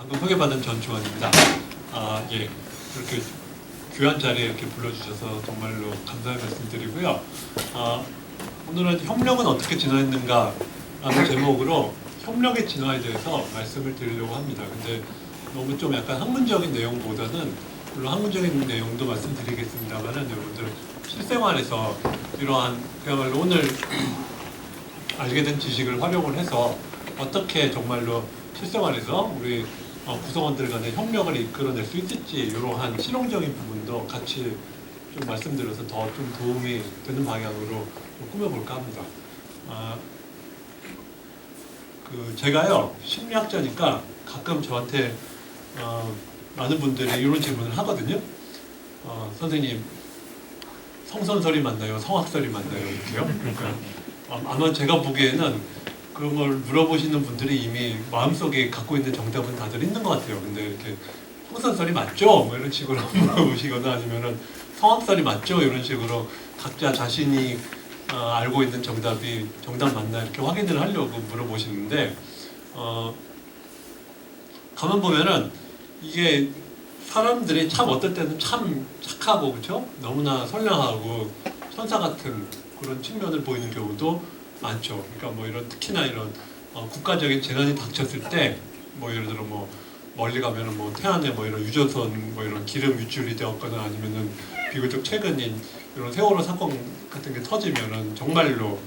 방금 소개받은 전주환입니다. 예, 이렇게 귀한 자리에 이렇게 불러주셔서 정말로 감사의 말씀드리고요. 오늘은 협력은 어떻게 진화했는가 라는 제목으로 협력의 진화에 대해서 말씀을 드리려고 합니다. 근데 너무 좀 약간 학문적인 내용보다는, 물론 학문적인 내용도 말씀드리겠습니다만은, 여러분들 실생활에서 이러한 그야말로 오늘 알게 된 지식을 활용을 해서 어떻게 정말로 실생활에서 우리 구성원들 간의 협력을 이끌어낼 수 있을지, 이러한 실용적인 부분도 같이 좀 말씀드려서 더 좀 도움이 되는 방향으로 좀 꾸며볼까 합니다. 제가요, 심리학자니까 가끔 저한테 많은 분들이 이런 질문을 하거든요. 선생님, 성선설이 맞나요? 성악설이 맞나요? 이렇게요. 그러니까 아마 제가 보기에는 그런 걸 물어보시는 분들이 이미 마음속에 갖고 있는 정답은 다들 있는 것 같아요. 근데 이렇게 성선설이 맞죠? 뭐 이런 식으로 물어보시거나, 아니면은 성악설이 맞죠? 이런 식으로 각자 자신이 알고 있는 정답이 정답 맞나 이렇게 확인을 하려고 물어보시는데, 가만 보면은 이게 사람들이 참 어떨 때는 참 착하고, 그렇죠? 너무나 선량하고 천사 같은 그런 측면을 보이는 경우도 많죠. 그러니까 뭐 이런, 특히나 이런 국가적인 재난이 닥쳤을 때, 뭐 예를 들어 뭐 멀리 가면은 뭐 태안에 뭐 이런 유조선 뭐 이런 기름 유출이 되었거나, 아니면은 비교적 최근인 이런 세월호 사건 같은 게 터지면은 정말로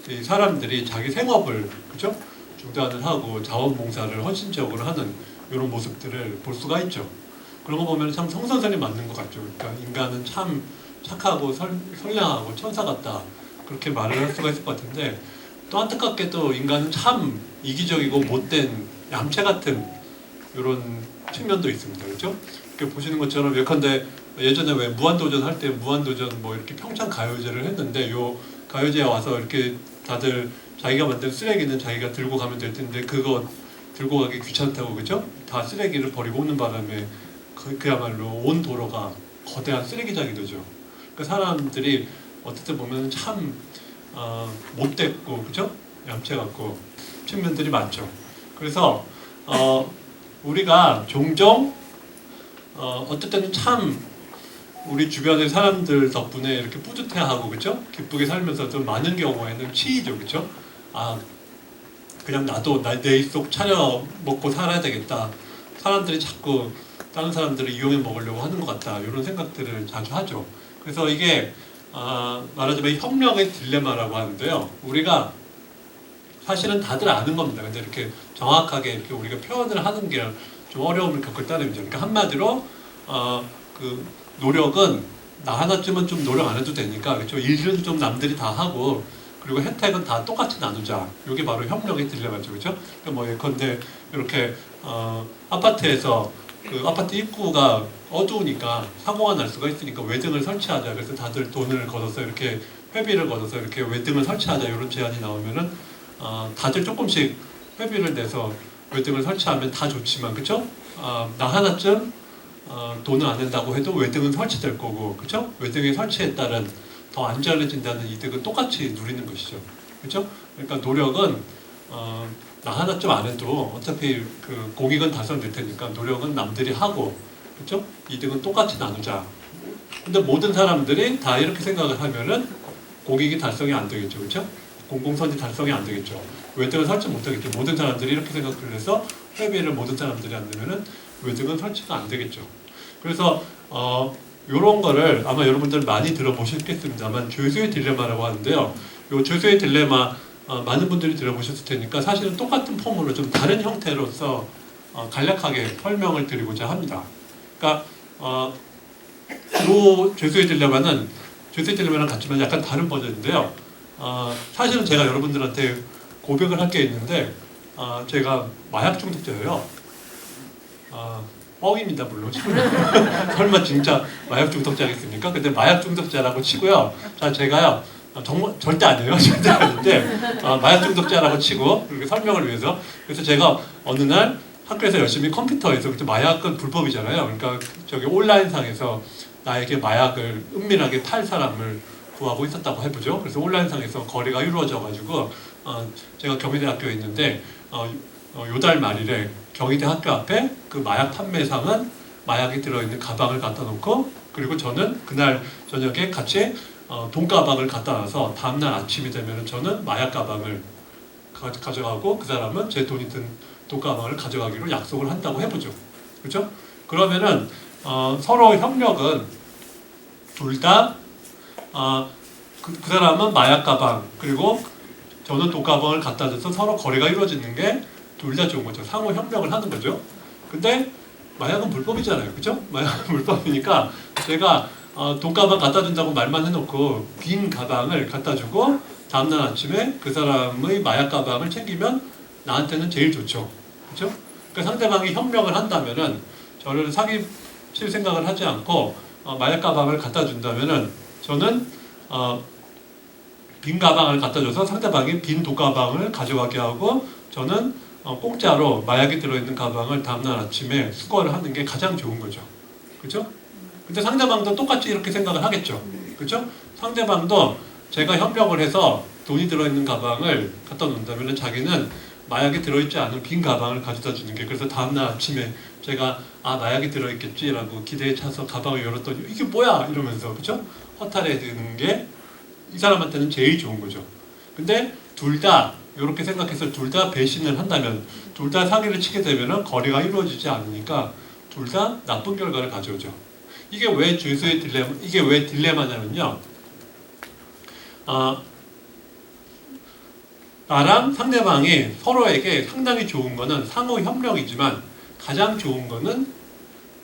이 사람들이 자기 생업을, 그죠? 중단을 하고 자원봉사를 헌신적으로 하는 이런 모습들을 볼 수가 있죠. 그런 거 보면 참 성선설이 맞는 것 같죠. 그러니까 인간은 참 착하고 선량하고 천사 같다, 그렇게 말을 할 수가 있을 것 같은데, 또 안타깝게도 인간은 참 이기적이고 못된 얌체 같은 이런 측면도 있습니다. 그렇죠? 이렇게 보시는 것처럼, 예컨대 예전에 왜 무한도전 할 때 무한도전 뭐 이렇게 평창 가요제를 했는데, 요 가요제에 와서 이렇게 다들 자기가 만든 쓰레기는 자기가 들고 가면 될 텐데 그거 들고 가기 귀찮다고, 그죠? 다 쓰레기를 버리고 오는 바람에 그야말로 온 도로가 거대한 쓰레기장이 되죠. 그러니까 사람들이 어떻게 보면 참 못됐고, 그죠? 얌체 같고 측면들이 많죠. 그래서 우리가 종종 어떨 때는 참 우리 주변의 사람들 덕분에 이렇게 뿌듯해하고, 그죠? 기쁘게 살면서도 많은 경우에는 치이죠, 그죠? 그냥 나도 내 입속 차려 먹고 살아야 되겠다, 사람들이 자꾸 다른 사람들을 이용해 먹으려고 하는 것 같다, 이런 생각들을 자주 하죠. 그래서 이게 말하자면 협력의 딜레마라고 하는데요, 우리가 사실은 다들 아는 겁니다. 근데 이렇게 정확하게 이렇게 우리가 표현을 하는 게 좀 어려움을 겪을 따름이죠. 그러니까 한마디로 그 노력은 나 하나쯤은 좀 노력 안 해도 되니까, 그렇죠? 일은 좀 남들이 다 하고, 그리고 혜택은 다 똑같이 나누자. 이게 바로 협력의 딜레마죠, 그렇죠? 그러니까 뭐 예컨대 이렇게 아파트에서 그 아파트 입구가 어두우니까 사고가 날 수가 있으니까 외등을 설치하자. 그래서 다들 돈을 걷어서 이렇게 회비를 걷어서 이렇게 외등을 설치하자, 이런 제안이 나오면은 다들 조금씩 회비를 내서 외등을 설치하면 다 좋지만, 그렇죠? 나 하나쯤 돈을 안 낸다고 해도 외등은 설치될 거고, 그렇죠? 외등에 설치에 따른 더 안전해진다는 이득은 똑같이 누리는 것이죠, 그렇죠? 그러니까 노력은 나 하나쯤 안 해도 어차피 그 공익은 달성될 테니까 노력은 남들이 하고, 그렇죠? 이득은 똑같이 나누자. 근데 모든 사람들이 다 이렇게 생각을 하면은 공익이 달성이 안 되겠죠, 그렇죠? 공공선지 달성이 안 되겠죠. 외등을 설치 못 하겠죠. 모든 사람들이 이렇게 생각을 해서 회비를 모든 사람들이 안 내면은 외등은 설치가 안 되겠죠. 그래서 이런 거를 아마 여러분들 많이 들어보셨겠습니다만, 죄수의 딜레마라고 하는데요. 이 죄수의 딜레마 많은 분들이 들어보셨을 테니까 사실은 똑같은 폼으로 좀 다른 형태로서 간략하게 설명을 드리고자 합니다. 그러니까 이 죄수의 딜레마는 죄수의 딜레마랑 같지만 약간 다른 버전인데요. 사실은 제가 여러분들한테 고백을 할 게 있는데, 제가 마약 중독자예요. 뻥입니다, 물론. 설마 진짜 마약 중독자겠습니까? 근데 마약 중독자라고 치고요. 자, 제가요, 정말 절대 아니에요. 절대 아닌데, 마약 중독자라고 치고, 그렇게 설명을 위해서. 그래서 제가 어느 날 학교에서 열심히 컴퓨터에서, 마약은 불법이잖아요. 그러니까 저기 온라인상에서 나에게 마약을 은밀하게 팔 사람을 구하고 있었다고 해보죠. 그래서 온라인상에서 거래가 이루어져가지고 제가 경희대학교에 있는데 요 달 말일에 경희대 학교 앞에 그 마약 판매상은 마약이 들어있는 가방을 갖다 놓고, 그리고 저는 그날 저녁에 같이 돈가방을 갖다 놔서 다음날 아침이 되면 저는 마약 가방을 가져가고 그 사람은 제 돈이 든 돈가방을 가져가기로 약속을 한다고 해보죠. 그렇죠? 그러면은 서로 협력은 둘 다 그 사람은 마약 가방, 그리고 저는 돈가방을 갖다 줘서 서로 거래가 이루어지는 게 둘 다 좋은 거죠. 상호 협력을 하는 거죠. 근데 마약은 불법이잖아요. 그죠? 마약은 불법이니까 제가 돈가방 갖다 준다고 말만 해놓고 빈 가방을 갖다 주고 다음날 아침에 그 사람의 마약 가방을 챙기면 나한테는 제일 좋죠. 그죠? 그러니까 상대방이 협력을 한다면은 저를 사기칠 생각을 하지 않고 마약 가방을 갖다 준다면은 저는 빈 가방을 갖다 줘서 상대방이 빈 돈가방을 가져가게 하고 저는 공짜로 마약이 들어있는 가방을 다음날 아침에 수거를 하는 게 가장 좋은 거죠. 그렇죠? 근데 상대방도 똑같이 이렇게 생각을 하겠죠. 그렇죠? 상대방도 제가 협력을 해서 돈이 들어있는 가방을 갖다 놓는다면 자기는 마약이 들어있지 않은 빈 가방을 가져다 주는 게, 그래서 다음날 아침에 제가 마약이 들어있겠지라고 기대에 차서 가방을 열었더니 이게 뭐야 이러면서, 그렇죠? 허탈해 드는 게 이 사람한테는 제일 좋은 거죠. 근데 둘 다 이렇게 생각해서 둘 다 배신을 한다면, 둘 다 사기를 치게 되면 거래가 이루어지지 않으니까 둘 다 나쁜 결과를 가져오죠. 이게 왜 죄수의 딜레마, 이게 왜 딜레마냐면요. 나랑 상대방이 서로에게 상당히 좋은 거는 상호 협력이지만 가장 좋은 거는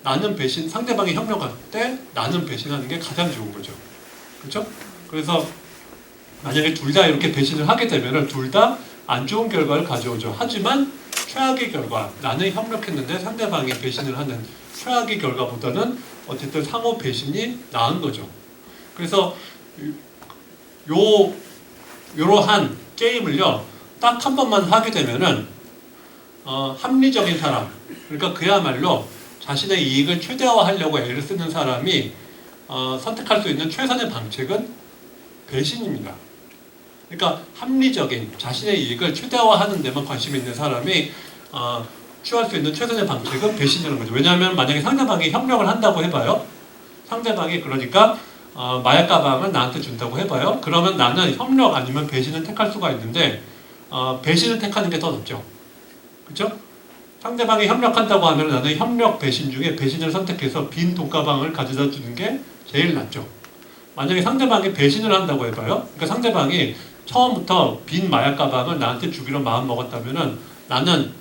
나는 배신, 상대방이 협력할 때 나는 배신하는 게 가장 좋은 거죠. 그렇죠? 그래서 만약에 둘 다 이렇게 배신을 하게 되면 둘 다 안 좋은 결과를 가져오죠. 하지만 최악의 결과, 나는 협력했는데 상대방이 배신을 하는 최악의 결과보다는 어쨌든 상호 배신이 나은 거죠. 그래서 요러한 게임을요, 딱 한 번만 하게 되면은 합리적인 사람, 그러니까 그야말로 자신의 이익을 최대화하려고 애를 쓰는 사람이 선택할 수 있는 최선의 방책은 배신입니다. 그러니까 합리적인 자신의 이익을 최대화하는 데만 관심이 있는 사람이 취할 수 있는 최선의 방책은 배신이라는 거죠. 왜냐하면 만약에 상대방이 협력을 한다고 해봐요. 상대방이 그러니까 마약 가방을 나한테 준다고 해봐요. 그러면 나는 협력 아니면 배신을 택할 수가 있는데 배신을 택하는 게 더 낫죠. 그렇죠? 상대방이 협력한다고 하면 나는 협력 배신 중에 배신을 선택해서 빈 돈가방을 가져다 주는 게 제일 낫죠. 만약에 상대방이 배신을 한다고 해봐요. 그러니까 상대방이 처음부터 빈 마약 가방을 나한테 주기로 마음 먹었다면은 나는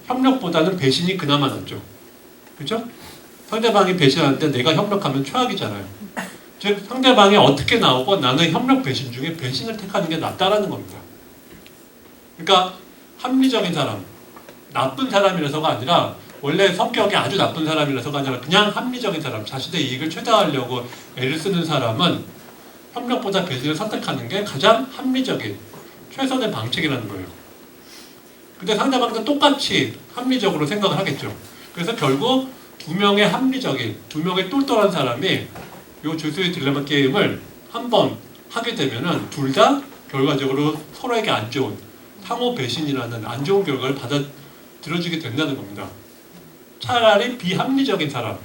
협력보다는 배신이 그나마 낫죠. 그렇죠? 상대방이 배신하는데 내가 협력하면 최악이잖아요. 즉 상대방이 어떻게 나오고 나는 협력 배신 중에 배신을 택하는 게 낫다라는 겁니다. 그러니까 합리적인 사람, 나쁜 사람이라서가 아니라, 원래 성격이 아주 나쁜 사람이라서가 아니라 그냥 합리적인 사람, 자신의 이익을 최대화하려고 애를 쓰는 사람은 협력보다 배신을 선택하는 게 가장 합리적인 최선의 방책이라는 거예요. 근데 상대방도 똑같이 합리적으로 생각을 하겠죠. 그래서 결국 두 명의 합리적인, 두 명의 똘똘한 사람이 이 죄수의 딜레마 게임을 한번 하게 되면은 둘 다 결과적으로 서로에게 안 좋은 상호 배신이라는 안 좋은 결과를 받아들여지게 된다는 겁니다. 차라리 비합리적인 사람,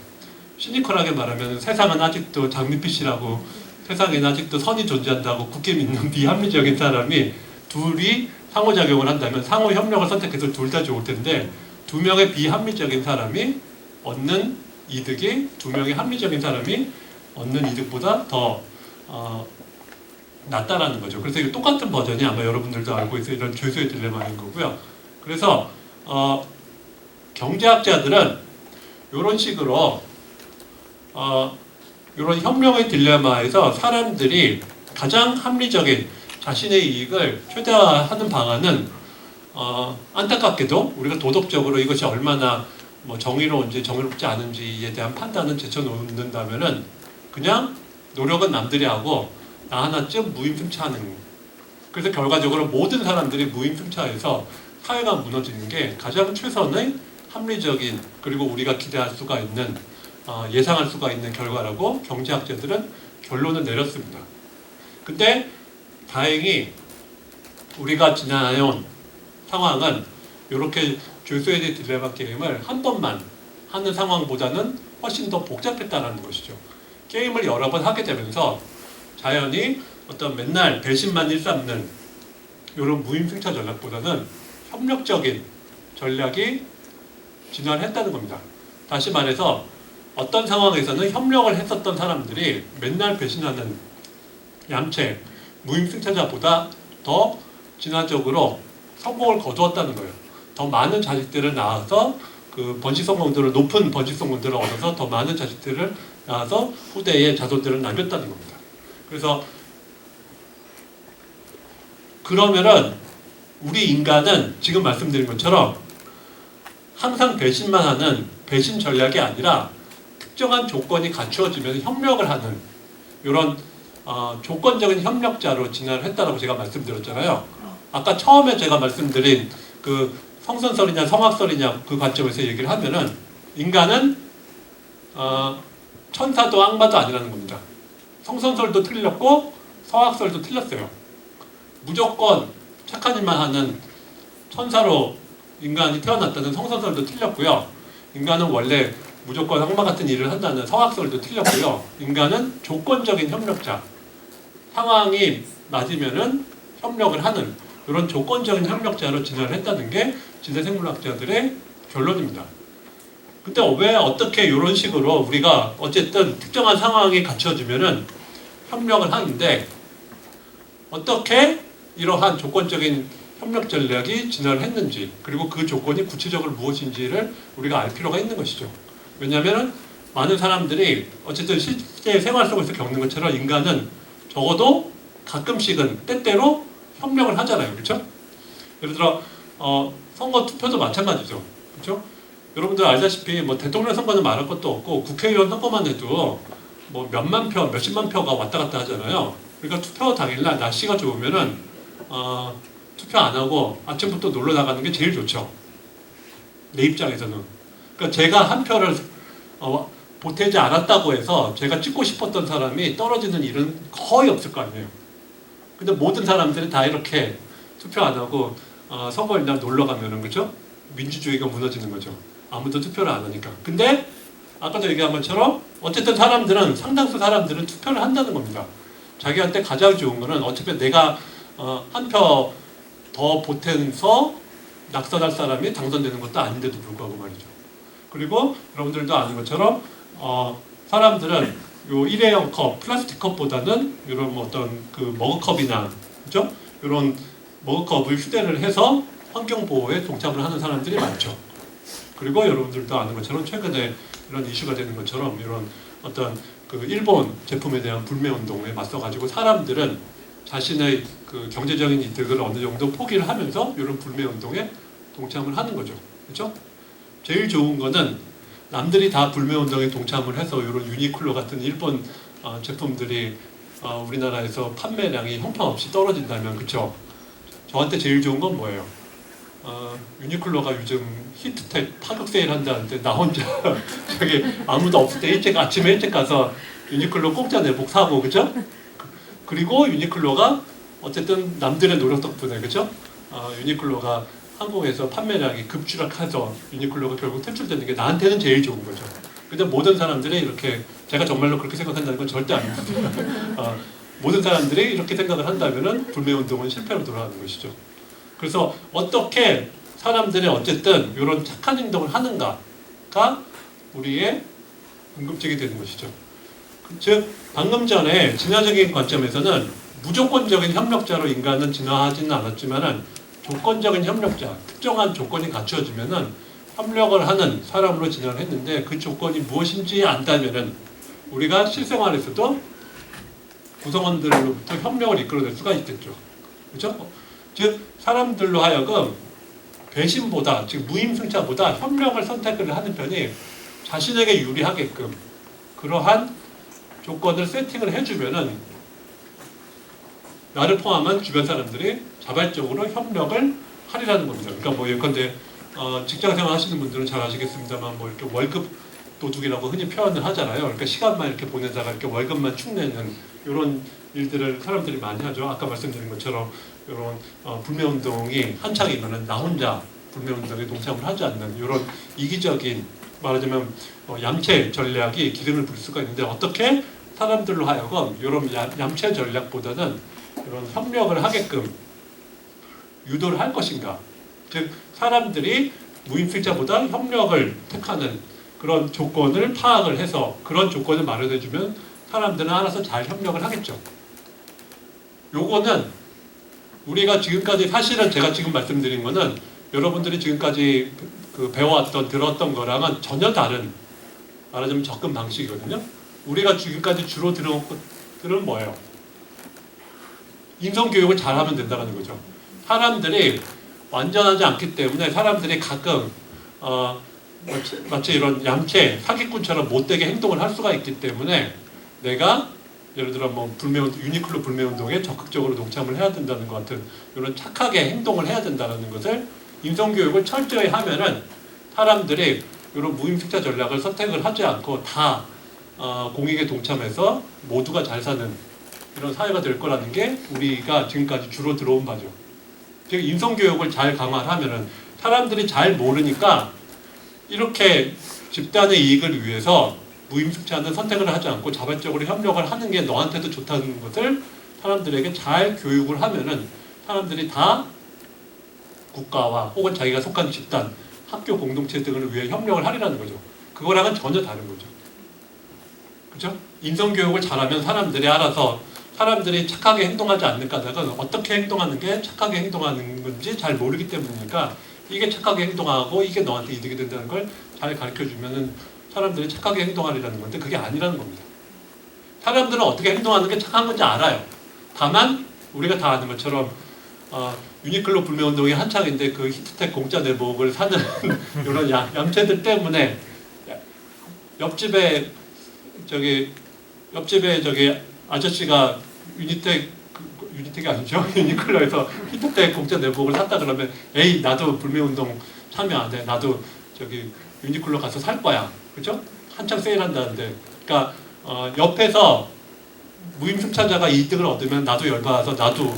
시니컬하게 말하면 세상은 아직도 장밋빛이라고, 세상에는 아직도 선이 존재한다고 굳게 믿는 비합리적인 사람이 둘이 상호작용을 한다면 상호 협력을 선택해서 둘 다 좋을 텐데, 두 명의 비합리적인 사람이 얻는 이득이 두 명의 합리적인 사람이 얻는 이득보다 더 낫다라는 거죠. 그래서 이거 똑같은 버전이 아마 여러분들도 알고 있어요. 이런 죄수의 딜레마인 거고요. 그래서 경제학자들은 이런 식으로 이런 협력의 딜레마에서 사람들이 가장 합리적인 자신의 이익을 최대화하는 방안은 안타깝게도 우리가 도덕적으로 이것이 얼마나 정의로운지 정의롭지 않은지에 대한 판단은 제쳐놓는다면은 그냥 노력은 남들이 하고 나 하나쯤 무임승차하는 거예요. 그래서 결과적으로 모든 사람들이 무임승차해서 사회가 무너지는 게 가장 최선의 합리적인, 그리고 우리가 기대할 수가 있는 예상할 수가 있는 결과라고 경제학자들은 결론을 내렸습니다. 근데 다행히 우리가 지나온 상황은 이렇게 조슈아의 딜레마 게임을 한 번만 하는 상황보다는 훨씬 더 복잡했다는 것이죠. 게임을 여러 번 하게 되면서 자연히 어떤 맨날 배신만 일삼는 이런 무임승차 전략보다는 협력적인 전략이 진화를 했다는 겁니다. 다시 말해서 어떤 상황에서는 협력을 했었던 사람들이 맨날 배신하는 얌체, 무임승차자보다 더 진화적으로 성공을 거두었다는 거예요. 더 많은 자식들을 낳아서 그 번식 성공들을 높은 번식 성공들을 얻어서 더 많은 자식들을 낳아서 후대에 자손들을 남겼다는 겁니다. 그래서 그러면은 우리 인간은 지금 말씀드린 것처럼 항상 배신만 하는 배신 전략이 아니라 특정한 조건이 갖추어지면 협력을 하는 이런 조건적인 협력자로 진화를 했다고 제가 말씀드렸잖아요. 아까 처음에 제가 말씀드린 그 성선설이냐 성악설이냐 그 관점에서 얘기를 하면은 인간은 천사도 악마도 아니라는 겁니다. 성선설도 틀렸고 성악설도 틀렸어요. 무조건 착한 일만 하는 천사로 인간이 태어났다는 성선설도 틀렸고요. 인간은 원래 무조건 악마 같은 일을 한다는 성악설도 틀렸고요. 인간은 조건적인 협력자, 상황이 맞으면은 협력을 하는 이런 조건적인 협력자로 진화를 했다는 게 진화생물학자들의 결론입니다. 근데 왜 어떻게 이런 식으로 우리가 어쨌든 특정한 상황이 갖춰지면은 협력을 하는데 어떻게 이러한 조건적인 협력 전략이 진화를 했는지 그리고 그 조건이 구체적으로 무엇인지를 우리가 알 필요가 있는 것이죠. 왜냐하면 많은 사람들이 어쨌든 실제 생활 속에서 겪는 것처럼 인간은 적어도 가끔씩은 때때로 협력을 하잖아요. 그렇죠? 예를 들어 선거 투표도 마찬가지죠. 그렇죠? 여러분들 알다시피 뭐 대통령 선거는 말할 것도 없고 국회의원 선거만 해도 뭐 몇만 표, 몇십만 표가 왔다 갔다 하잖아요. 그러니까 투표 당일날 날씨가 좋으면은 투표 안 하고 아침부터 놀러 나가는 게 제일 좋죠. 내 입장에서는. 그러니까 제가 한 표를 보태지 않았다고 해서 제가 찍고 싶었던 사람이 떨어지는 일은 거의 없을 거 아니에요. 근데 모든 사람들이 다 이렇게 투표 안 하고 선거일날 놀러 가면은 그죠? 민주주의가 무너지는 거죠. 아무도 투표를 안 하니까. 근데 아까도 얘기한 것처럼 어쨌든 사람들은 상당수 사람들은 투표를 한다는 겁니다. 자기한테 가장 좋은 거는 어차피 내가 한 표 더 보태서 낙선할 사람이 당선되는 것도 아닌데도 불구하고 말이죠. 그리고 여러분들도 아는 것처럼 사람들은 요 일회용 컵, 플라스틱 컵보다는 이런 뭐 어떤 그 머그컵이나 그죠? 이런 머그컵을 휴대를 해서 환경 보호에 동참을 하는 사람들이 많죠. 그리고 여러분들도 아는 것처럼 최근에 이런 이슈가 되는 것처럼 이런 어떤 그 일본 제품에 대한 불매 운동에 맞서 가지고 사람들은 자신의 그 경제적인 이득을 어느 정도 포기를 하면서 이런 불매 운동에 동참을 하는 거죠. 그렇죠? 제일 좋은 거는 남들이 다 불매 운동에 동참을 해서 이런 유니클로 같은 일본 제품들이 우리나라에서 판매량이 형편없이 떨어진다면 그렇죠? 저한테 제일 좋은 건 뭐예요? 유니클로가 요즘 히트텍 파격 세일 한다는데 나 혼자 저기 아무도 없을 때 아침에 일찍 가서 유니클로 공짜 내복 사고 그죠? 그리고 유니클로가 어쨌든 남들의 노력 덕분에 그죠? 유니클로가 한국에서 판매량이 급추락해서 유니클로가 결국 퇴출되는 게 나한테는 제일 좋은 거죠. 근데 모든 사람들이 이렇게 제가 정말로 그렇게 생각한다는 건 절대 아닙니다. 모든 사람들이 이렇게 생각을 한다면은 불매운동은 실패로 돌아가는 것이죠. 그래서 어떻게 사람들이 어쨌든 이런 착한 행동을 하는가가 우리의 궁금증이 되는 것이죠. 즉 방금 전에 진화적인 관점에서는 무조건적인 협력자로 인간은 진화하지는 않았지만은 조건적인 협력자, 특정한 조건이 갖추어지면은 협력을 하는 사람으로 진화를 했는데 그 조건이 무엇인지 안다면은 우리가 실생활에서도 구성원들로부터 협력을 이끌어낼 수가 있겠죠. 그렇죠? 즉 사람들로 하여금 배신보다 즉 무임승차보다 협력을 선택을 하는 편이 자신에게 유리하게끔 그러한 조건을 세팅을 해주면은 나를 포함한 주변 사람들이 자발적으로 협력을 하리라는 겁니다. 그러니까 뭐 예컨대 직장생활 하시는 분들은 잘 아시겠습니다만 뭐 이렇게 월급 도둑이라고 흔히 표현을 하잖아요. 그러니까 시간만 이렇게 보내다가 이렇게 월급만 축내는 이런 일들을 사람들이 많이 하죠. 아까 말씀드린 것처럼 이런 불매운동이 한창이면은 나 혼자 불매운동에 동참을 하지 않는 이런 이기적인 말하자면 얌체 전략이 기름을 부을 수가 있는데 어떻게 사람들로 하여금 이런 얌체 전략보다는 이런 협력을 하게끔 유도를 할 것인가. 즉 사람들이 무임승차보다 협력을 택하는 그런 조건을 파악을 해서 그런 조건을 마련해주면 사람들은 알아서 잘 협력을 하겠죠. 요거는 우리가 지금까지 사실은 제가 지금 말씀드린 거는 여러분들이 지금까지 배워왔던 들었던 거랑은 전혀 다른 말하자면 접근 방식이거든요. 우리가 지금까지 주로 들은 것들은 뭐예요? 인성교육을 잘하면 된다는 거죠. 사람들이 완전하지 않기 때문에 사람들이 가끔 마치 이런 얌체 사기꾼처럼 못되게 행동을 할 수가 있기 때문에 내가 예를 들어 유니클로 불매운동에 적극적으로 동참을 해야 된다는 것 같은 이런 착하게 행동을 해야 된다는 것을 인성교육을 철저히 하면은 사람들이 이런 무임승차 전략을 선택을 하지 않고 다 공익에 동참해서 모두가 잘 사는 이런 사회가 될 거라는 게 우리가 지금까지 주로 들어온 바죠. 즉 인성교육을 잘 강화하면은 사람들이 잘 모르니까 이렇게 집단의 이익을 위해서 무임승차는 선택을 하지 않고 자발적으로 협력을 하는 게 너한테도 좋다는 것을 사람들에게 잘 교육을 하면은 사람들이 다 국가와 혹은 자기가 속한 집단, 학교 공동체 등을 위해 협력을 하리라는 거죠. 그거랑은 전혀 다른 거죠. 그렇죠? 인성교육을 잘하면 사람들이 알아서 사람들이 착하게 행동하지 않는 까닭은 어떻게 행동하는 게 착하게 행동하는 건지 잘 모르기 때문이니까 이게 착하게 행동하고 이게 너한테 이득이 된다는 걸 잘 가르쳐주면은 사람들이 착하게 행동하리라는 건데 그게 아니라는 겁니다. 사람들은 어떻게 행동하는 게 착한 건지 알아요. 다만 우리가 다 아는 것처럼 유니클로 불매운동이 한창인데 그 히트텍 공짜 내복을 사는 이런 얌체들 때문에 옆집에 저기 아저씨가 유니텍이 아니죠? 유니클로에서 히트텍 공짜 내복을 샀다 그러면 에이 나도 불매운동 참여 안 해. 나도 저기 유니클로 가서 살 거야. 그죠? 한창 세일한다는데. 그러니까 옆에서 무임승차자가 이득을 얻으면 나도 열받아서 나도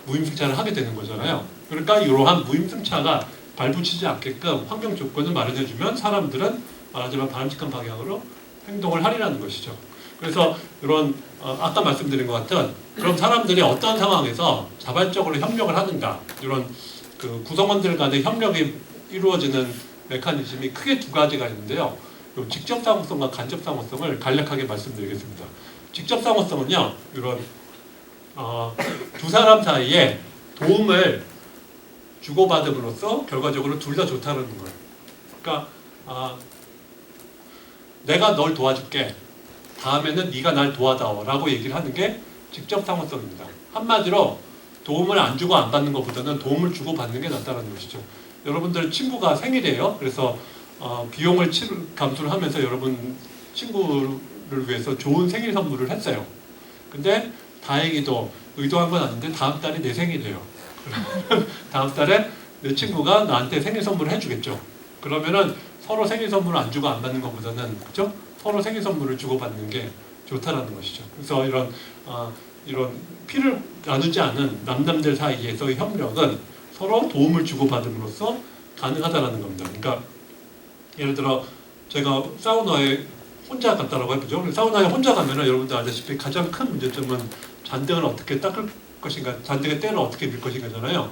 무임승차를 하게 되는 거잖아요. 그러니까 이러한 무임승차가 발붙이지 않게끔 환경 조건을 마련해주면 사람들은 말하자면 바람직한 방향으로 행동을 하리라는 것이죠. 그래서 이런 아까 말씀드린 것 같은 그럼 사람들이 어떤 상황에서 자발적으로 협력을 하는가 이런 그 구성원들 간의 협력이 이루어지는 메커니즘이 크게 두 가지가 있는데요. 직접 상호성과 간접 상호성을 간략하게 말씀드리겠습니다. 직접 상호성은요, 이런 두 사람 사이에 도움을 주고받음으로써 결과적으로 둘 다 좋다는 거예요. 그러니까 내가 널 도와줄게. 다음에는 네가 날 도와다오라고 얘기를 하는 게 직접 상호성입니다. 한마디로 도움을 안 주고 안 받는 것보다는 도움을 주고 받는 게 낫다는 것이죠. 여러분들 친구가 생일이에요. 그래서 비용을 감수를 하면서 여러분 친구를 위해서 좋은 생일 선물을 했어요. 근데 다행히도 의도한 건 아닌데 다음 달이 내 생일이에요. 다음 달에 내 친구가 나한테 생일 선물을 해주겠죠. 그러면은 서로 생일 선물을 안 주고 안 받는 것보다는 그죠? 서로 생일 선물을 주고 받는 게 좋다라는 것이죠. 그래서 이런 피를 나누지 않은 남남들 사이에서의 협력은 서로 도움을 주고받음으로써 가능하다는 겁니다. 그러니까 예를 들어 제가 사우나에 혼자 갔다라고 해보죠. 사우나에 혼자 가면은 여러분들 아시다시피 가장 큰 문제점은 잔등을 어떻게 닦을 것인가, 잔등의 때를 어떻게 밀 것인가잖아요.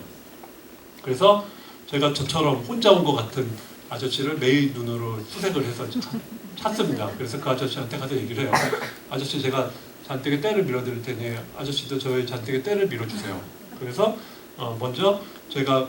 그래서 제가 저처럼 혼자 온 것 같은 아저씨를 매일 눈으로 수색을 해서 찾습니다. 그래서 그 아저씨한테 가서 얘기를 해요. 아저씨 제가 잔등의 때를 밀어드릴 테니 아저씨도 저의 잔등의 때를 밀어주세요. 그래서 먼저 제가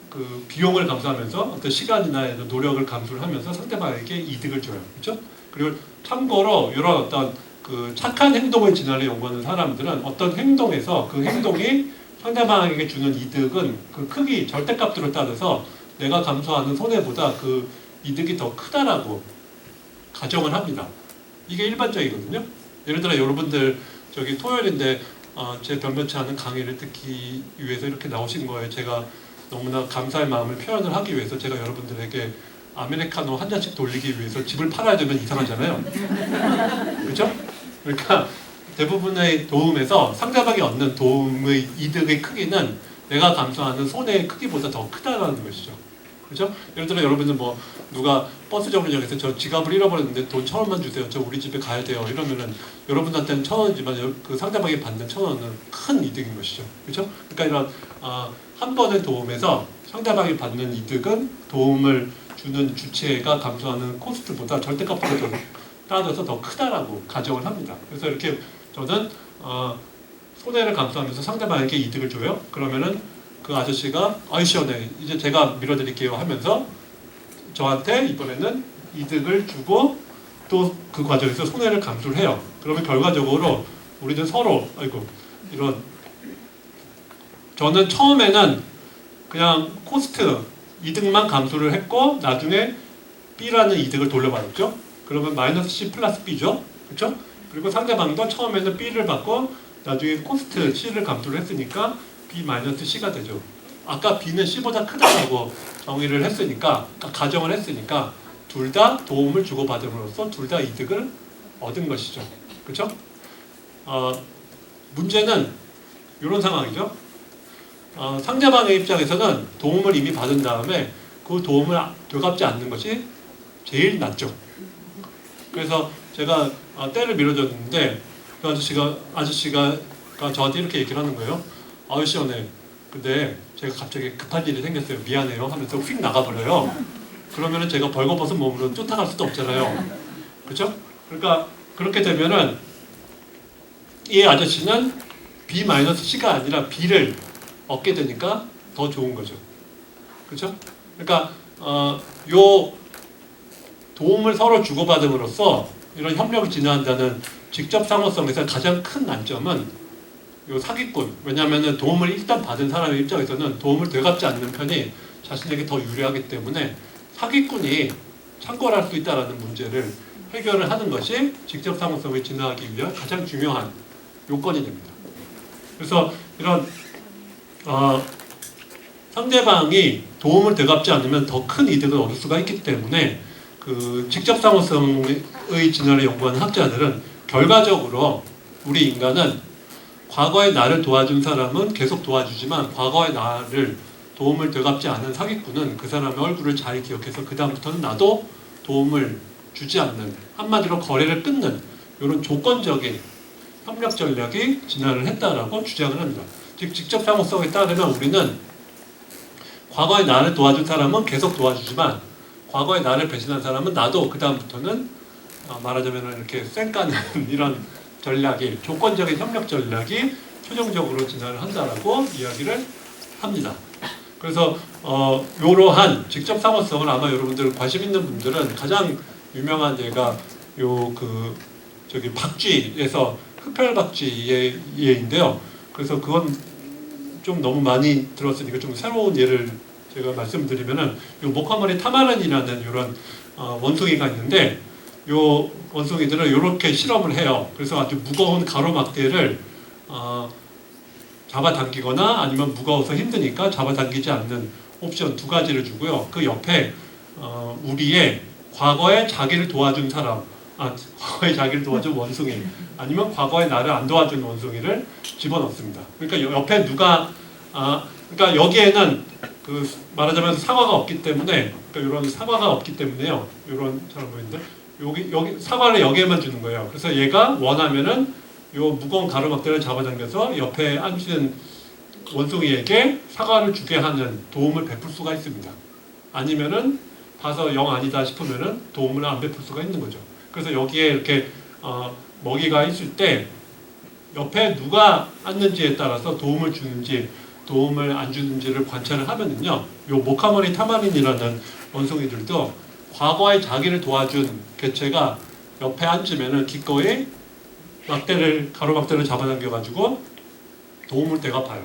그 비용을 감수하면서 어떤 시간이나 노력을 감수를 하면서 상대방에게 이득을 줘요. 그렇죠? 그리고 참고로 이런 어떤 그 착한 행동을 진화를 연구하는 사람들은 어떤 행동에서 그 행동이 상대방에게 주는 이득은 그 크기, 절대값들을 따라서 내가 감수하는 손해보다 그 이득이 더 크다라고 가정을 합니다. 이게 일반적이거든요. 예를 들어 여러분들 저기 토요일인데 제 변변치 않은 강의를 듣기 위해서 이렇게 나오신 거예요. 제가 너무나 감사의 마음을 표현을 하기 위해서 제가 여러분들에게 아메리카노 한 잔씩 돌리기 위해서 집을 팔아야 되면 이상하잖아요. 그렇죠? 그러니까 대부분의 도움에서 상대방이 얻는 도움의 이득의 크기는 내가 감수하는 손해의 크기보다 더 크다는 것이죠. 그렇죠? 예를 들어 여러분들 뭐 누가 버스 정류장에서 저 지갑을 잃어버렸는데 돈 1,000원만 주세요. 저 우리 집에 가야 돼요. 이러면은 여러분한테는 1,000원이지만 그 상대방이 받는 1,000원은 큰 이득인 것이죠. 그렇죠? 그러니까 이런 한 번의 도움에서 상대방이 받는 이득은 도움을 주는 주체가 감수하는 코스트보다 절대값보다 더 따져서 더 크다라고 가정을 합니다. 그래서 이렇게 저는 손해를 감수하면서 상대방에게 이득을 줘요. 그러면은 그 아저씨가 아이 시원해 이제 제가 밀어드릴게요 하면서 저한테 이번에는 이득을 주고 또 그 과정에서 손해를 감수를 해요. 그러면 결과적으로 우리는 서로 아이고 이런 저는 처음에는 그냥 코스트 이득만 감수를 했고 나중에 B라는 이득을 돌려받았죠. 그러면 마이너스 C 플러스 B죠. 그렇죠? 그리고 상대방도 처음에는 B를 받고 나중에 코스트 C를 감수를 했으니까 B 마이너스 C가 되죠. 아까 B는 C보다 크다고 정의를 했으니까 가정을 했으니까 둘 다 도움을 주고받음으로써 둘 다 이득을 얻은 것이죠. 그렇죠? 문제는 이런 상황이죠. 상대방의 입장에서는 도움을 이미 받은 다음에 그 도움을 되갚지 않는 것이 제일 낫죠. 그래서 제가 때를 밀어줬는데 그 아저씨가 저한테 이렇게 얘기를 하는 거예요. 아유 시원해. 근데 제가 갑자기 급한 일이 생겼어요. 미안해요 하면서 휙 나가버려요. 그러면은 제가 벌거벗은 몸으로 쫓아갈 수도 없잖아요. 그렇죠? 그러니까 그렇게 되면은 이 아저씨는 B-C가 아니라 B를 얻게 되니까 더 좋은 거죠. 그렇죠? 그러니까 요 도움을 서로 주고받음으로써 이런 협력을 진화한다는 직접 상호성에서 가장 큰 난점은 요 사기꾼. 왜냐하면 도움을 일단 받은 사람의 입장에서는 도움을 되갚지 않는 편이 자신에게 더 유리하기 때문에 사기꾼이 창궐할 수 있다는 문제를 해결을 하는 것이 직접 상호성을 진화하기 위한 가장 중요한 요건이 됩니다. 그래서 이런 상대방이 도움을 되갚지 않으면 더 큰 이득을 얻을 수가 있기 때문에 그 직접 상호성의 진화를 연구하는 학자들은 결과적으로 우리 인간은 과거에 나를 도와준 사람은 계속 도와주지만 과거에 나를 도움을 되갚지 않은 사기꾼은 그 사람의 얼굴을 잘 기억해서 그 다음부터는 나도 도움을 주지 않는 한마디로 거래를 끊는 이런 조건적인 협력 전략이 진화를 했다라고 주장을 합니다. 즉 직접 상호성에 따르면 우리는 과거에 나를 도와준 사람은 계속 도와주지만 과거에 나를 배신한 사람은 나도 그 다음부터는 말하자면 이렇게 쌩까는 이런 전략이 조건적인 협력 전략이 최종적으로 진화를 한다라고 이야기를 합니다. 그래서 이러한 직접 상호성을 아마 여러분들 관심 있는 분들은 가장 유명한 예가 저기 박쥐에서 흡혈박쥐의 예인데요. 그래서 그건 좀 너무 많이 들었으니까 좀 새로운 예를 제가 말씀드리면은 요 모카모리 타마란이라는 이런 원숭이가 있는데 요 원숭이들은 이렇게 실험을 해요. 그래서 아주 무거운 가로막대를 잡아당기거나 아니면 무거워서 힘드니까 잡아당기지 않는 옵션 두 가지를 주고요. 그 옆에 우리의 과거에 자기를 도와준 사람, 과거에 자기를 도와준 원숭이, 아니면 과거에 나를 안 도와준 원숭이를 집어넣습니다. 그러니까 옆에 그러니까 여기에는 그 말하자면 사과가 없기 때문에, 그러니까 이런 사과가 없기 때문에요. 이런 잘 보이는데 여기 사과를 여기에만 주는 거예요. 그래서 얘가 원하면은 요 무거운 가로막대를 잡아당겨서 옆에 앉은 원숭이에게 사과를 주게 하는 도움을 베풀 수가 있습니다. 아니면은 봐서 영 아니다 싶으면은 도움을 안 베풀 수가 있는 거죠. 그래서 여기에 이렇게 먹이가 있을 때 옆에 누가 앉는지에 따라서 도움을 주는지 도움을 안 주는지를 관찰을 하면은요, 요 모카모리 타마린이라는 원숭이들도 과거에 자기를 도와준 개체가 옆에 앉으면은 기꺼이 가로막대를 잡아당겨가지고 도움을 되갚아요.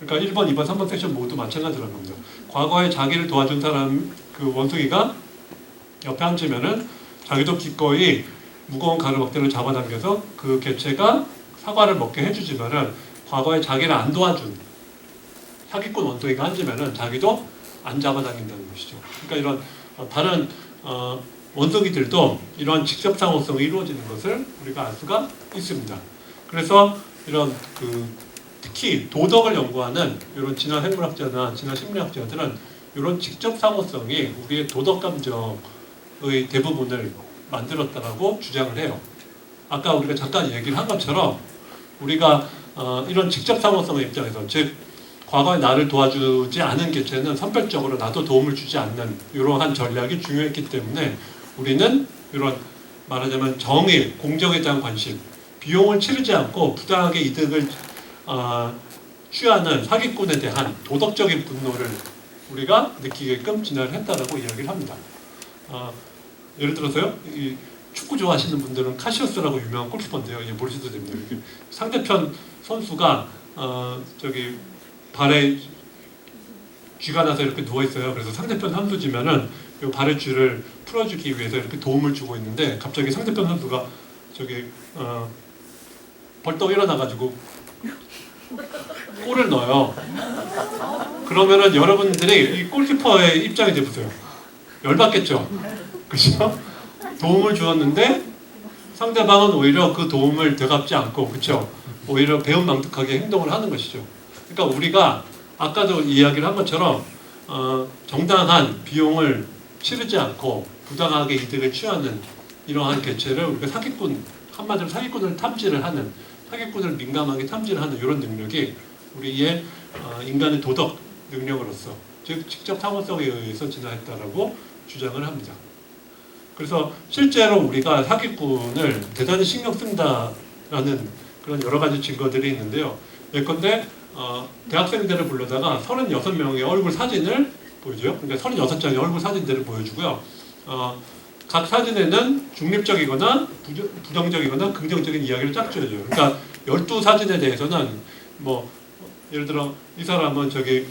그러니까 1번, 2번, 3번 섹션 모두 마찬가지라는 겁니다. 과거에 자기를 도와준 사람, 그 원숭이가 옆에 앉으면은 자기도 기꺼이 무거운 가로막대를 잡아당겨서 그 개체가 사과를 먹게 해주지만은 과거에 자기를 안 도와준 사기꾼 원숭이가 앉으면은 자기도 안 잡아당긴다는 것이죠. 그러니까 이런 다른 원숭이들도 이러한 직접 상호성이 이루어지는 것을 우리가 알 수가 있습니다. 그래서 이런 특히 도덕을 연구하는 이런 진화 생물학자나 진화 심리학자들은 이런 직접 상호성이 우리의 도덕 감정의 대부분을 만들었다라고 주장을 해요. 아까 우리가 잠깐 얘기를 한 것처럼 우리가 이런 직접 상호성의 입장에서, 즉 과거에 나를 도와주지 않은 개체는 선별적으로 나도 도움을 주지 않는 이러한 전략이 중요했기 때문에 우리는 이런 말하자면 정의, 공정에 대한 관심, 비용을 치르지 않고 부당하게 이득을 취하는 사기꾼에 대한 도덕적인 분노를 우리가 느끼게끔 진화를 했다라고 이야기를 합니다. 예를 들어서요, 이 축구 좋아하시는 분들은 카시오스라고 유명한 골키퍼인데요. 예, 모르셔도 됩니다. 이렇게 상대편 선수가 저기 발에 쥐가 나서 이렇게 누워 있어요. 그래서 상대편 선수지면은 이 발의 쥐를 풀어주기 위해서 이렇게 도움을 주고 있는데 갑자기 상대편 선수가 저기 벌떡 일어나가지고 골을 넣어요. 그러면은 여러분들이 이 골키퍼의 입장이 돼보세요. 열받겠죠? 그렇죠? 도움을 주었는데 상대방은 오히려 그 도움을 되갚지 않고, 그렇죠? 오히려 배은망덕하게 행동을 하는 것이죠. 그러니까 우리가 아까도 이야기를 한 것처럼 정당한 비용을 치르지 않고 부당하게 이득을 취하는 이러한 개체를 우리가 사기꾼, 한마디로 사기꾼을 탐지를 하는, 사기꾼을 민감하게 탐지를 하는 이런 능력이 우리의 인간의 도덕 능력으로서, 즉 직접 상호성에 의해서 진화했다라고 주장을 합니다. 그래서 실제로 우리가 사기꾼을 대단히 신경 쓴다라는 그런 여러 가지 증거들이 있는데요. 예컨대 대학생들을 불러다가 36명의 얼굴 사진을 보여줘요. 그러니까 36장의 얼굴 사진들을 보여주고요. 각 사진에는 중립적이거나 부정적이거나 긍정적인 이야기를 쫙 지어줘요. 그러니까 12사진에 대해서는 뭐 예를 들어 이 사람은 저기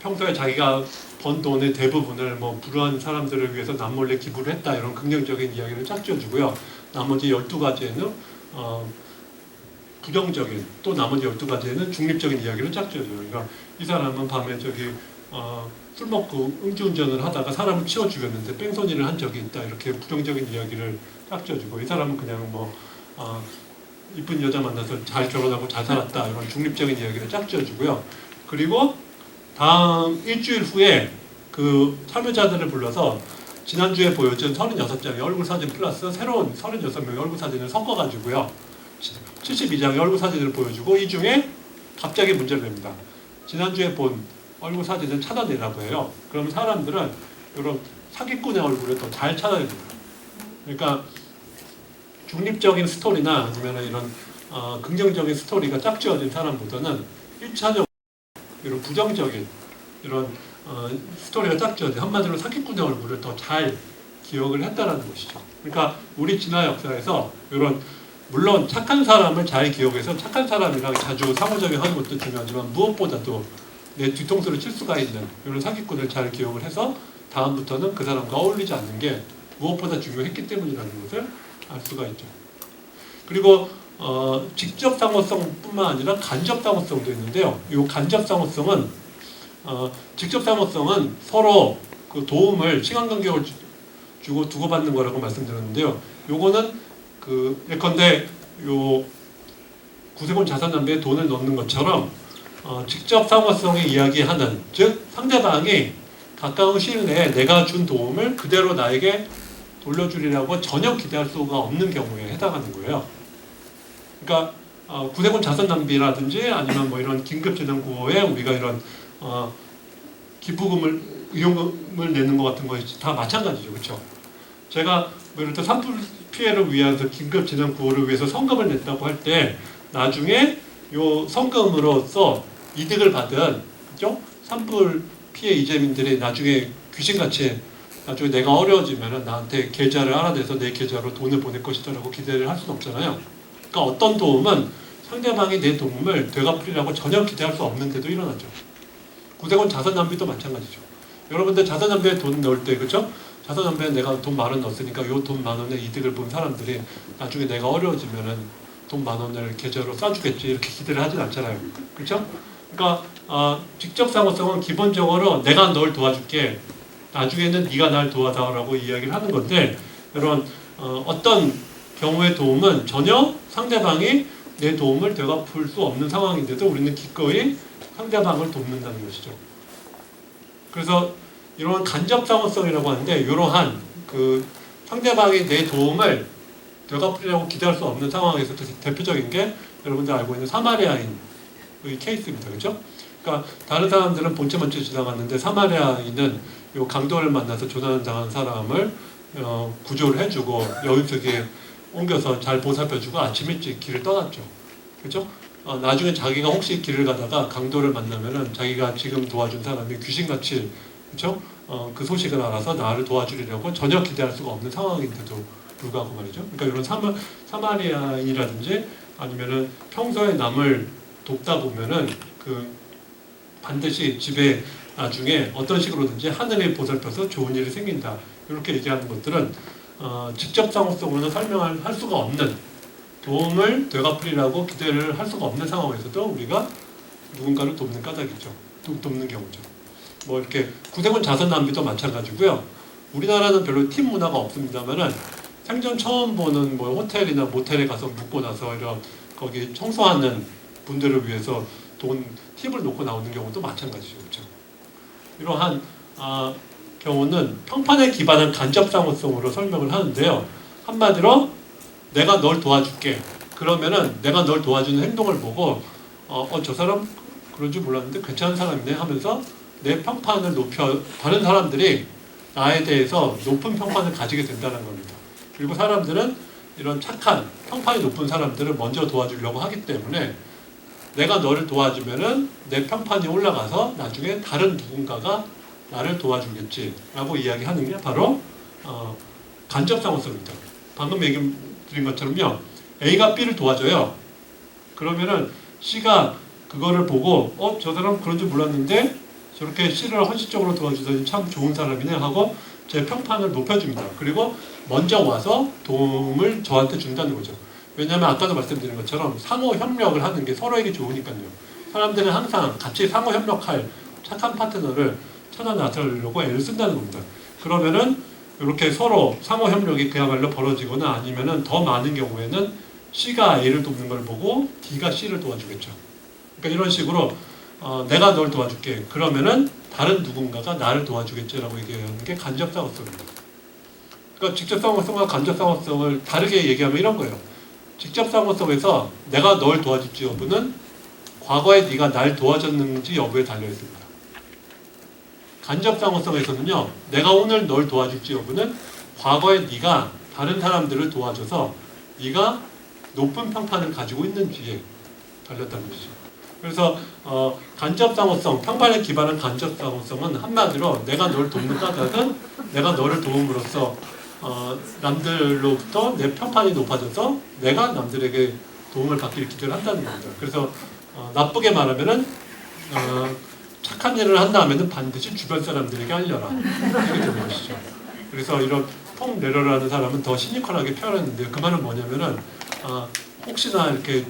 평소에 자기가 번 돈의 대부분을 뭐 불우한 사람들을 위해서 남몰래 기부를 했다, 이런 긍정적인 이야기를 쫙 지어주고요. 나머지 12가지에는 부정적인, 또 나머지 12가지에는 중립적인 이야기를 쫙 지어줘요. 그러니까 이 사람은 밤에 저기 술 먹고 음주운전을 하다가 사람을 치워 죽였는데 뺑소니를 한 적이 있다, 이렇게 부정적인 이야기를 딱 지어주고, 이 사람은 그냥 뭐 이쁜 여자 만나서 잘 결혼하고 잘 살았다, 이런 중립적인 이야기를 쫙 지어주고요. 그리고 다음 일주일 후에 그 참여자들을 불러서 지난주에 보여준 36장의 얼굴 사진 플러스 새로운 36명의 얼굴 사진을 섞어가지고요, 72장의 얼굴 사진을 보여주고 이 중에 갑자기 문제를 냅니다. 지난주에 본 얼굴 사진을 찾아내라고 해요. 그럼 사람들은 이런 사기꾼의 얼굴을 더 잘 찾아냅니다. 그러니까 중립적인 스토리나 아니면 이런 긍정적인 스토리가 짝 지어진 사람보다는 1차적으로 이런 부정적인 이런 스토리가 짝 지어진, 한마디로 사기꾼의 얼굴을 더 잘 기억을 했다라는 것이죠. 그러니까 우리 진화 역사에서 이런, 물론 착한 사람을 잘 기억해서 착한 사람이랑 자주 상호작용하는 것도 중요하지만 무엇보다도 내 뒤통수를 칠 수가 있는 이런 사기꾼을 잘 기억을 해서 다음부터는 그 사람과 어울리지 않는 게 무엇보다 중요했기 때문이라는 것을 알 수가 있죠. 그리고 직접 상호성뿐만 아니라 간접 상호성도 있는데요. 이 간접 상호성은 직접 상호성은 서로 그 도움을 시간 간격을 주고 주고받는 거라고 말씀드렸는데요. 요거는 그 예컨대 요 구세군 자산담배에 돈을 넣는 것처럼 직접 상호성에 이야기하는, 즉 상대방이 가까운 시일 내에 내가 준 도움을 그대로 나에게 돌려주리라고 전혀 기대할 수가 없는 경우에 해당하는 거예요. 그러니까 구세군 자선낭비라든지 아니면 뭐 이런 긴급재난구호에 우리가 이런 기부금을, 의용금을 내는 것 같은 것이 다 마찬가지죠, 그렇죠? 제가 뭐 예를 들어 산불 피해를 위해서 긴급재난구호를 위해서 성금을 냈다고 할 때 나중에 요 성금으로서 이득을 받은, 그죠? 산불 피해 이재민들이 나중에 귀신같이 나중에 내가 어려워지면은 나한테 계좌를 알아내서 내 계좌로 돈을 보낼 것이다라고 기대를 할 수는 없잖아요. 그러니까 어떤 도움은 상대방이 내 도움을 되갚으리라고 전혀 기대할 수 없는데도 일어나죠. 구세군 자선낭비도 마찬가지죠. 여러분들 자선낭비에 돈 넣을 때, 그렇죠? 자선낭비에 내가 돈 10,000원 넣었으니까 요 돈 10,000원의 이득을 본 사람들이 나중에 내가 어려워지면은 돈 10,000원을 계좌로 쏴주겠지, 이렇게 기대를 하진 않잖아요. 그렇죠? 그러니까 직접 상호성은 기본적으로 내가 널 도와줄게, 나중에는 네가 날 도와달라고 이야기를 하는 건데, 이런 어떤 경우의 도움은 전혀 상대방이 내 도움을 되갚을 수 없는 상황인데도 우리는 기꺼이 상대방을 돕는다는 것이죠. 그래서 이런 간접상호성이라고 하는데 이러한 그 상대방이 내 도움을 되갚으려고 기대할 수 없는 상황에서 대표적인 게 여러분들 알고 있는 사마리아인의 케이스입니다. 그렇죠? 그러니까 다른 사람들은 본체 먼저 지나갔는데 사마리아인은 요 강도를 만나서 조난당한 사람을 구조를 해주고 여인석에 옮겨서 잘 보살펴주고 아침 일찍 길을 떠났죠. 그렇죠? 나중에 자기가 혹시 길을 가다가 강도를 만나면은 자기가 지금 도와준 사람이 귀신같이 그렇죠? 그 소식을 알아서 나를 도와주려고 전혀 기대할 수가 없는 상황인데도 불구하고 말이죠. 그러니까 이런 사마리아인이라든지 아니면은 평소에 남을 돕다 보면은 그 반드시 집에 나중에 어떤 식으로든지 하늘에 보살펴서 좋은 일이 생긴다. 이렇게 얘기하는 것들은 직접 상호성으로는 설명할 수가 없는 도움을 되갚으리라고 기대를 할 수가 없는 상황에서도 우리가 누군가를 돕는 까닭이죠. 돕는 경우죠. 뭐 이렇게 구세군 자선 낭비도 마찬가지고요. 우리나라는 별로 팀 문화가 없습니다만은 생전 처음 보는 뭐 호텔이나 모텔에 가서 묵고 나서 이런 거기 청소하는 분들을 위해서 팁을 놓고 나오는 경우도 마찬가지죠. 그렇죠? 이러한 경우는 평판에 기반한 간접상호성으로 설명을 하는데요. 한마디로 내가 널 도와줄게. 그러면은 내가 널 도와주는 행동을 보고 저 사람 그런 줄 몰랐는데 괜찮은 사람이네 하면서 내 평판을 높여 다른 사람들이 나에 대해서 높은 평판을 가지게 된다는 겁니다. 그리고 사람들은 이런 착한 평판이 높은 사람들을 먼저 도와주려고 하기 때문에 내가 너를 도와주면은 내 평판이 올라가서 나중에 다른 누군가가 나를 도와주겠지라고 이야기하는 게 바로 간접상호성입니다. 방금 얘기 드린 것처럼요. A가 B를 도와줘요. 그러면은 C가 그거를 보고 저 사람 그런 줄 몰랐는데 저렇게 C를 헌신적으로 도와주더니 참 좋은 사람이네 하고 제 평판을 높여줍니다. 그리고 먼저 와서 도움을 저한테 준다는 거죠. 왜냐하면 아까도 말씀드린 것처럼 상호 협력을 하는 게 서로에게 좋으니까요. 사람들은 항상 같이 상호 협력할 착한 파트너를 찾아 나서려고 애를 쓴다는 겁니다. 그러면은 이렇게 서로 상호 협력이 그야말로 벌어지거나 아니면은 더 많은 경우에는 C가 A를 돕는 걸 보고 D가 C를 도와주겠죠. 그러니까 이런 식으로 내가 널 도와줄게. 그러면은 다른 누군가가 나를 도와주겠지라고 얘기하는 게 간접상호성입니다. 그러니까 직접상호성과 간접상호성을 다르게 얘기하면 이런 거예요. 직접상호성에서 내가 널 도와줄지 여부는 과거에 네가 날 도와줬는지 여부에 달려있습니다. 간접상호성에서는요. 내가 오늘 널 도와줄지 여부는 과거에 네가 다른 사람들을 도와줘서 네가 높은 평판을 가지고 있는지에 달렸다는 것이죠. 그래서 간접상호성, 평판에 기반한 간접상호성은 한마디로 내가 널 돕는 까닭은 내가 너를 도움으로써 남들로부터 내 평판이 높아져서 내가 남들에게 도움을 받기를 기대를 한다는 겁니다. 그래서 나쁘게 말하면은 착한 일을 한다면은 반드시 주변 사람들에게 알려라. 이렇게 되는 것이죠. 그래서 이런 폼 내러라는 사람은 더 시니컬하게 표현했는데요. 그 말은 뭐냐면은 혹시나 이렇게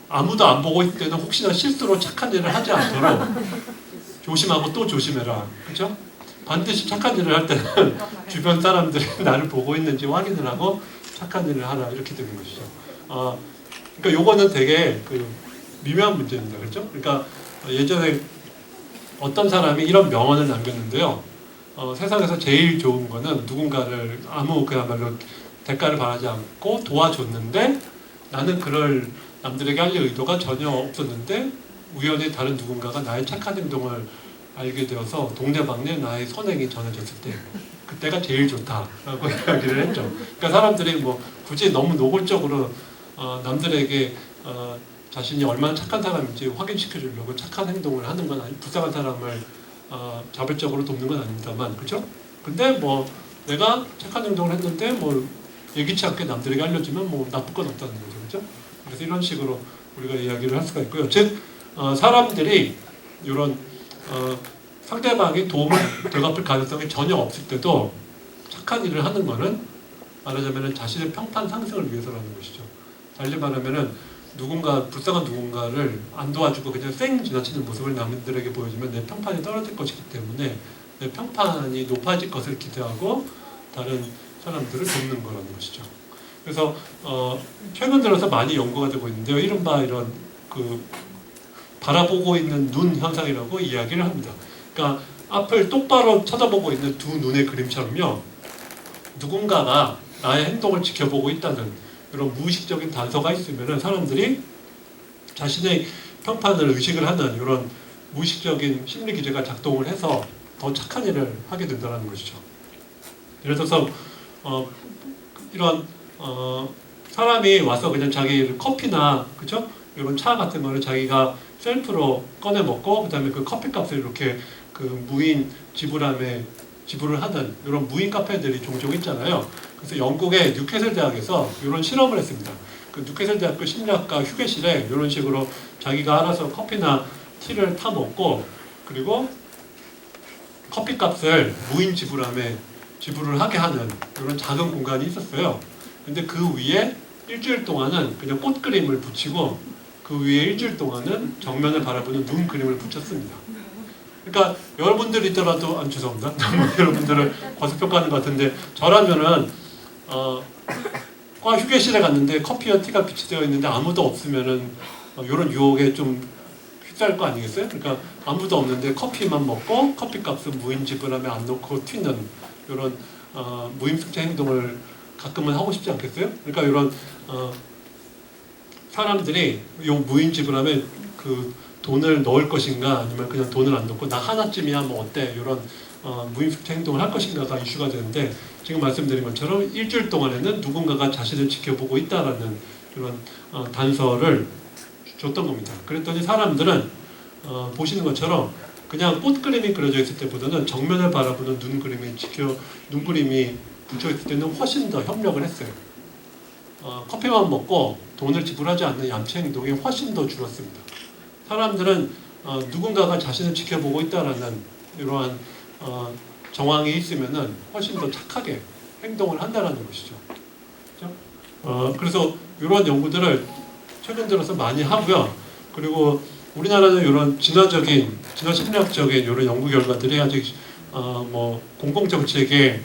아무도 안 보고 있을 때는 혹시나 실수로 착한 일을 하지 않도록 조심하고 또 조심해라. 그렇죠? 반드시 착한 일을 할 때는 주변 사람들이 나를 보고 있는지 확인을 하고 착한 일을 하라. 이렇게 되는 것이죠. 그러니까 요거는 되게 미묘한 문제입니다. 그렇죠? 그러니까 예전에 어떤 사람이 이런 명언을 남겼는데요. 세상에서 제일 좋은 거는 누군가를 아무 그야말로 대가를 바라지 않고 도와줬는데 나는 그럴 남들에게 할 의도가 전혀 없었는데 우연히 다른 누군가가 나의 착한 행동을 알게 되어서 동네방네 나의 선행이 전해졌을 때 그때가 제일 좋다라고 이야기를 했죠. 그러니까 사람들이 뭐 굳이 너무 노골적으로 남들에게 자신이 얼마나 착한 사람인지 확인시켜 주려고 착한 행동을 하는 건 아니, 불쌍한 사람을 자발적으로 돕는 건 아닙니다만, 그렇죠? 근데 뭐 내가 착한 행동을 했는데 뭐 예기치 않게 남들에게 알려주면 뭐 나쁠 건 없다는 거죠, 그렇죠? 그래서 이런 식으로 우리가 이야기를 할 수가 있고요. 즉 사람들이 이런 상대방이 도움을 되갚을 가능성이 전혀 없을 때도 착한 일을 하는 거는 말하자면 자신의 평판 상승을 위해서라는 것이죠. 달리 말하면은 불쌍한 누군가를 안 도와주고 그냥 쌩 지나치는 모습을 남들에게 보여주면 내 평판이 떨어질 것이기 때문에 내 평판이 높아질 것을 기대하고 다른 사람들을 돕는 거라는 것이죠. 그래서 최근 들어서 많이 연구가 되고 있는데요. 이른바 이런 바라보고 있는 눈 현상이라고 이야기를 합니다. 그러니까 앞을 똑바로 쳐다보고 있는 두 눈의 그림처럼요. 누군가가 나의 행동을 지켜보고 있다는 이런 무의식적인 단서가 있으면 사람들이 자신의 평판을 의식을 하는 이런 무의식적인 심리 기제가 작동을 해서 더 착한 일을 하게 된다는 것이죠. 예를 들어서 이런 사람이 와서 그냥 자기 커피나 그죠? 이런 차 같은 거를 자기가 셀프로 꺼내 먹고 그다음에 그 커피값을 이렇게 그 무인 지불을 하는 이런 무인 카페들이 종종 있잖아요. 그래서 영국의 뉴캐슬 대학에서 이런 실험을 했습니다. 그 뉴캐슬 대학교 심리학과 휴게실에 이런 식으로 자기가 알아서 커피나 티를 타 먹고 그리고 커피값을 무인 지불을 하게 하는 이런 작은 공간이 있었어요. 근데 그 위에 일주일 동안은 그냥 꽃 그림을 붙이고 그 위에 일주일 동안은 정면을 바라보는 눈 그림을 붙였습니다. 그러니까 여러분들 있더라도 죄송합니다. 여러분들을 과소평가하는 것 같은데 저라면은 과 휴게실에 갔는데 커피와 티가 비치되어 있는데 아무도 없으면은 이런 유혹에 좀 휩싸일 거 아니겠어요? 그러니까 아무도 없는데 커피만 먹고 커피값은 무인 지불함에 안 넣고 튀는 이런 무임승차 행동을 가끔은 하고 싶지 않겠어요? 그러니까 이런 사람들이 이 무인 지불함에 그 돈을 넣을 것인가 아니면 그냥 돈을 안 넣고 나 하나쯤이야 뭐 어때 이런 무임승차 행동을 할 것인가가 이슈가 되는데 지금 말씀드린 것처럼 일주일 동안에는 누군가가 자신을 지켜보고 있다라는 이런 단서를 줬던 겁니다. 그랬더니 사람들은 보시는 것처럼 그냥 꽃 그림이 그려져 있을 때보다는 정면을 바라보는 눈 그림이 붙여 있을 때는 훨씬 더 협력을 했어요. 커피만 먹고 돈을 지불하지 않는 얌체 행동이 훨씬 더 줄었습니다. 사람들은 누군가가 자신을 지켜보고 있다라는 이러한 정황이 있으면은 훨씬 더 착하게 행동을 한다라는 것이죠. 그렇죠? 그래서 이런 연구들을 최근 들어서 많이 하고요. 그리고 우리나라는 이런 진화 심리학적인 이런 연구 결과들이 아직 뭐 공공 정책에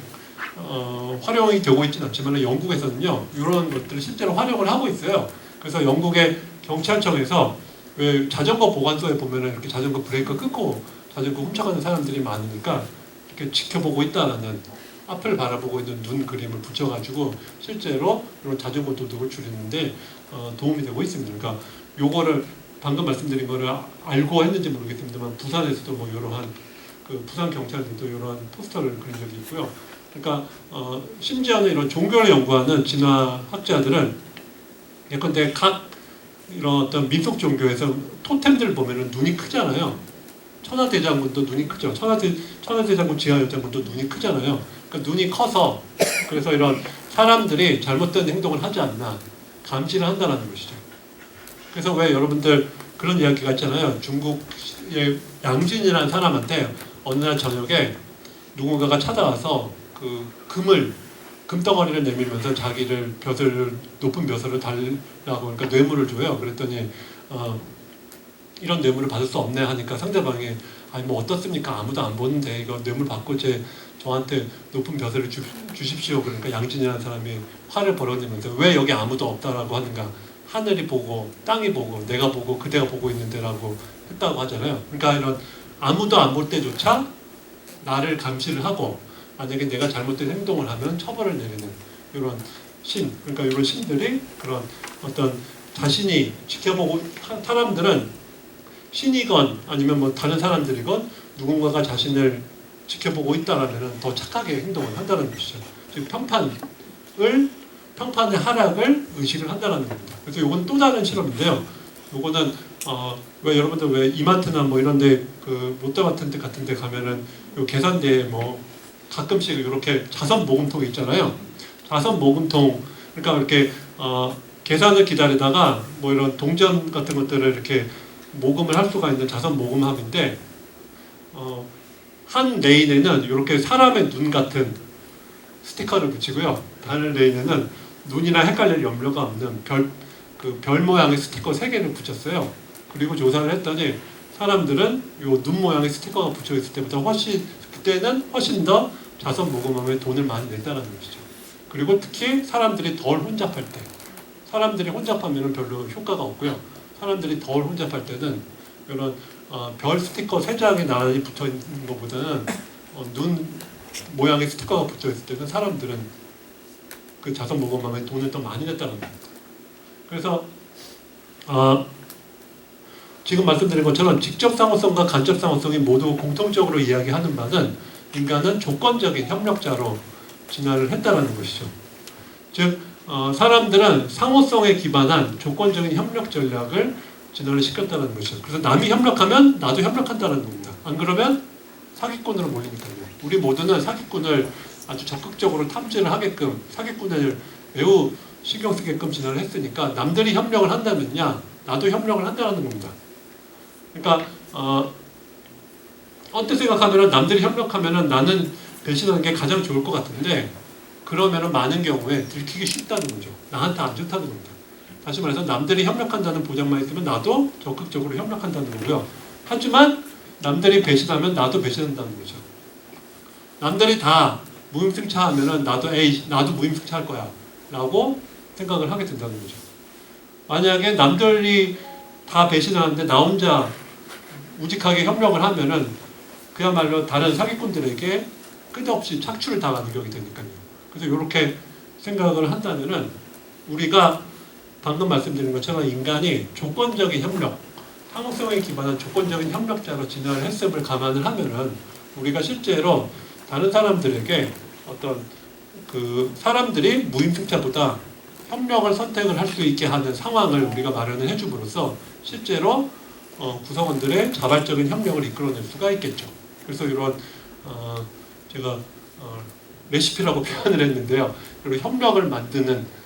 활용이 되고 있지는 않지만 영국에서는요 이런 것들을 실제로 활용을 하고 있어요. 그래서 영국의 경찰청에서 왜 자전거 보관소에 보면은 이렇게 자전거 브레이크 끊고 자전거 훔쳐가는 사람들이 많으니까 이렇게 지켜보고 있다라는 앞을 바라보고 있는 눈 그림을 붙여가지고 실제로 이런 자전거 도둑을 줄이는데 도움이 되고 있습니다. 그러니까 요거를 방금 말씀드린 거를 알고 했는지 모르겠습니다만 부산에서도 뭐 이러한 그 부산 경찰들도 이러한 포스터를 그린 적이 있고요. 그러니까 심지어는 이런 종교를 연구하는 진화학자들은 예컨대 각 이런 어떤 민속 종교에서 토템들 보면은 눈이 크잖아요. 천하대장군도 눈이 크죠. 천하대장군 지하여장군도 눈이 크잖아요. 그러니까 눈이 커서 그래서 이런 사람들이 잘못된 행동을 하지 않나 감시를 한다는 것이죠. 그래서 왜 여러분들 그런 이야기가 있잖아요. 중국의 양진이라는 사람한테 어느 날 저녁에 누군가가 찾아와서 그 금덩어리를 내밀면서 자기를 높은 벼슬을 달라고 그러니까 뇌물을 줘요. 그랬더니 이런 뇌물을 받을 수 없네 하니까 상대방이 아니 뭐 어떻습니까? 아무도 안 보는데 이거 뇌물 받고 저한테 높은 벼슬을 주십시오. 그러니까 양진이라는 사람이 화를 벌어내면서 왜 여기 아무도 없다라고 하는가? 하늘이 보고 땅이 보고 내가 보고 그대가 보고 있는데라고 했다고 하잖아요. 그러니까 이런 아무도 안 볼 때조차 나를 감시를 하고 만약에 내가 잘못된 행동을 하면 처벌을 내리는 이런 그러니까 이런 신들이 그런 어떤 자신이 지켜보고 사람들은 신이건 아니면 뭐 다른 사람들이건 누군가가 자신을 지켜보고 있다라면 더 착하게 행동을 한다는 것이죠. 즉 평판의 하락을 의식을 한다는 겁니다. 그래서 이건 또 다른 실험인데요. 이거는 왜 여러분들 왜 이마트나 뭐 이런데 그 롯데마트 같은데 가면은 요 계산대에 뭐 가끔씩 이렇게 자선 모금통이 있잖아요. 자선 모금통 그러니까 이렇게 계산을 기다리다가 뭐 이런 동전 같은 것들을 이렇게 모금을 할 수가 있는 자선 모금함인데 한 레인에는 이렇게 사람의 눈 같은 스티커를 붙이고요. 다른 레인에는 눈이나 헷갈릴 염려가 없는 별 모양의 스티커 3개를 붙였어요. 그리고 조사를 했더니 사람들은 이 눈 모양의 스티커가 붙여 있을 때보다 그때는 훨씬 더 자선 모금함에 돈을 많이 냈다는 것이죠. 그리고 특히 사람들이 덜 혼잡할 때, 사람들이 혼잡하면 별로 효과가 없고요. 사람들이 덜 혼잡할 때는 이런 별 스티커 3장이 나란히 붙어 있는 것보다는 눈 모양의 스티커가 붙어 있을 때는 사람들은 그 자선 모금함에 돈을 더 많이 냈다는 겁니다. 그래서 지금 말씀드린 것처럼 직접 상호성과 간접 상호성이 모두 공통적으로 이야기하는 바는 인간은 조건적인 협력자로 진화를 했다는 것이죠. 즉 사람들은 상호성에 기반한 조건적인 협력 전략을 진화를 시켰다는 것이죠. 그래서 남이 협력하면 나도 협력한다는 겁니다. 안 그러면 사기꾼으로 몰리니까요. 우리 모두는 사기꾼을 아주 적극적으로 탐지를 하게끔 사기꾼을 매우 신경 쓰게끔 진화를 했으니까 남들이 협력을 한다면야 나도 협력을 한다는 겁니다. 그러니까 언뜻 생각하면 남들이 협력하면 나는 배신하는 게 가장 좋을 것 같은데 그러면 많은 경우에 들키기 쉽다는 거죠. 나한테 안 좋다는 겁니다. 다시 말해서 남들이 협력한다는 보장만 있으면 나도 적극적으로 협력한다는 거고요. 하지만 남들이 배신하면 나도 배신한다는 거죠. 남들이 다 무임승차하면 나도 무임승차할 거야 라고 생각을 하게 된다는 거죠. 만약에 남들이 다 배신하는데 나 혼자 우직하게 협력을 하면은 그야말로 다른 사기꾼들에게 끝없이 착취를 당하는 격이 되니까요. 그래서 이렇게 생각을 한다면은 우리가 방금 말씀드린 것처럼 인간이 조건적인 협력, 상호성에 기반한 조건적인 협력자로 진화를 했음을 감안을 하면은 우리가 실제로 다른 사람들에게 어떤 그 사람들이 무임승차보다 협력을 선택을 할 수 있게 하는 상황을 우리가 마련을 해줌으로써 실제로 구성원들의 자발적인 협력을 이끌어낼 수가 있겠죠. 그래서 이런 제가 레시피라고 표현을 했는데요. 그리고 협력을 만드는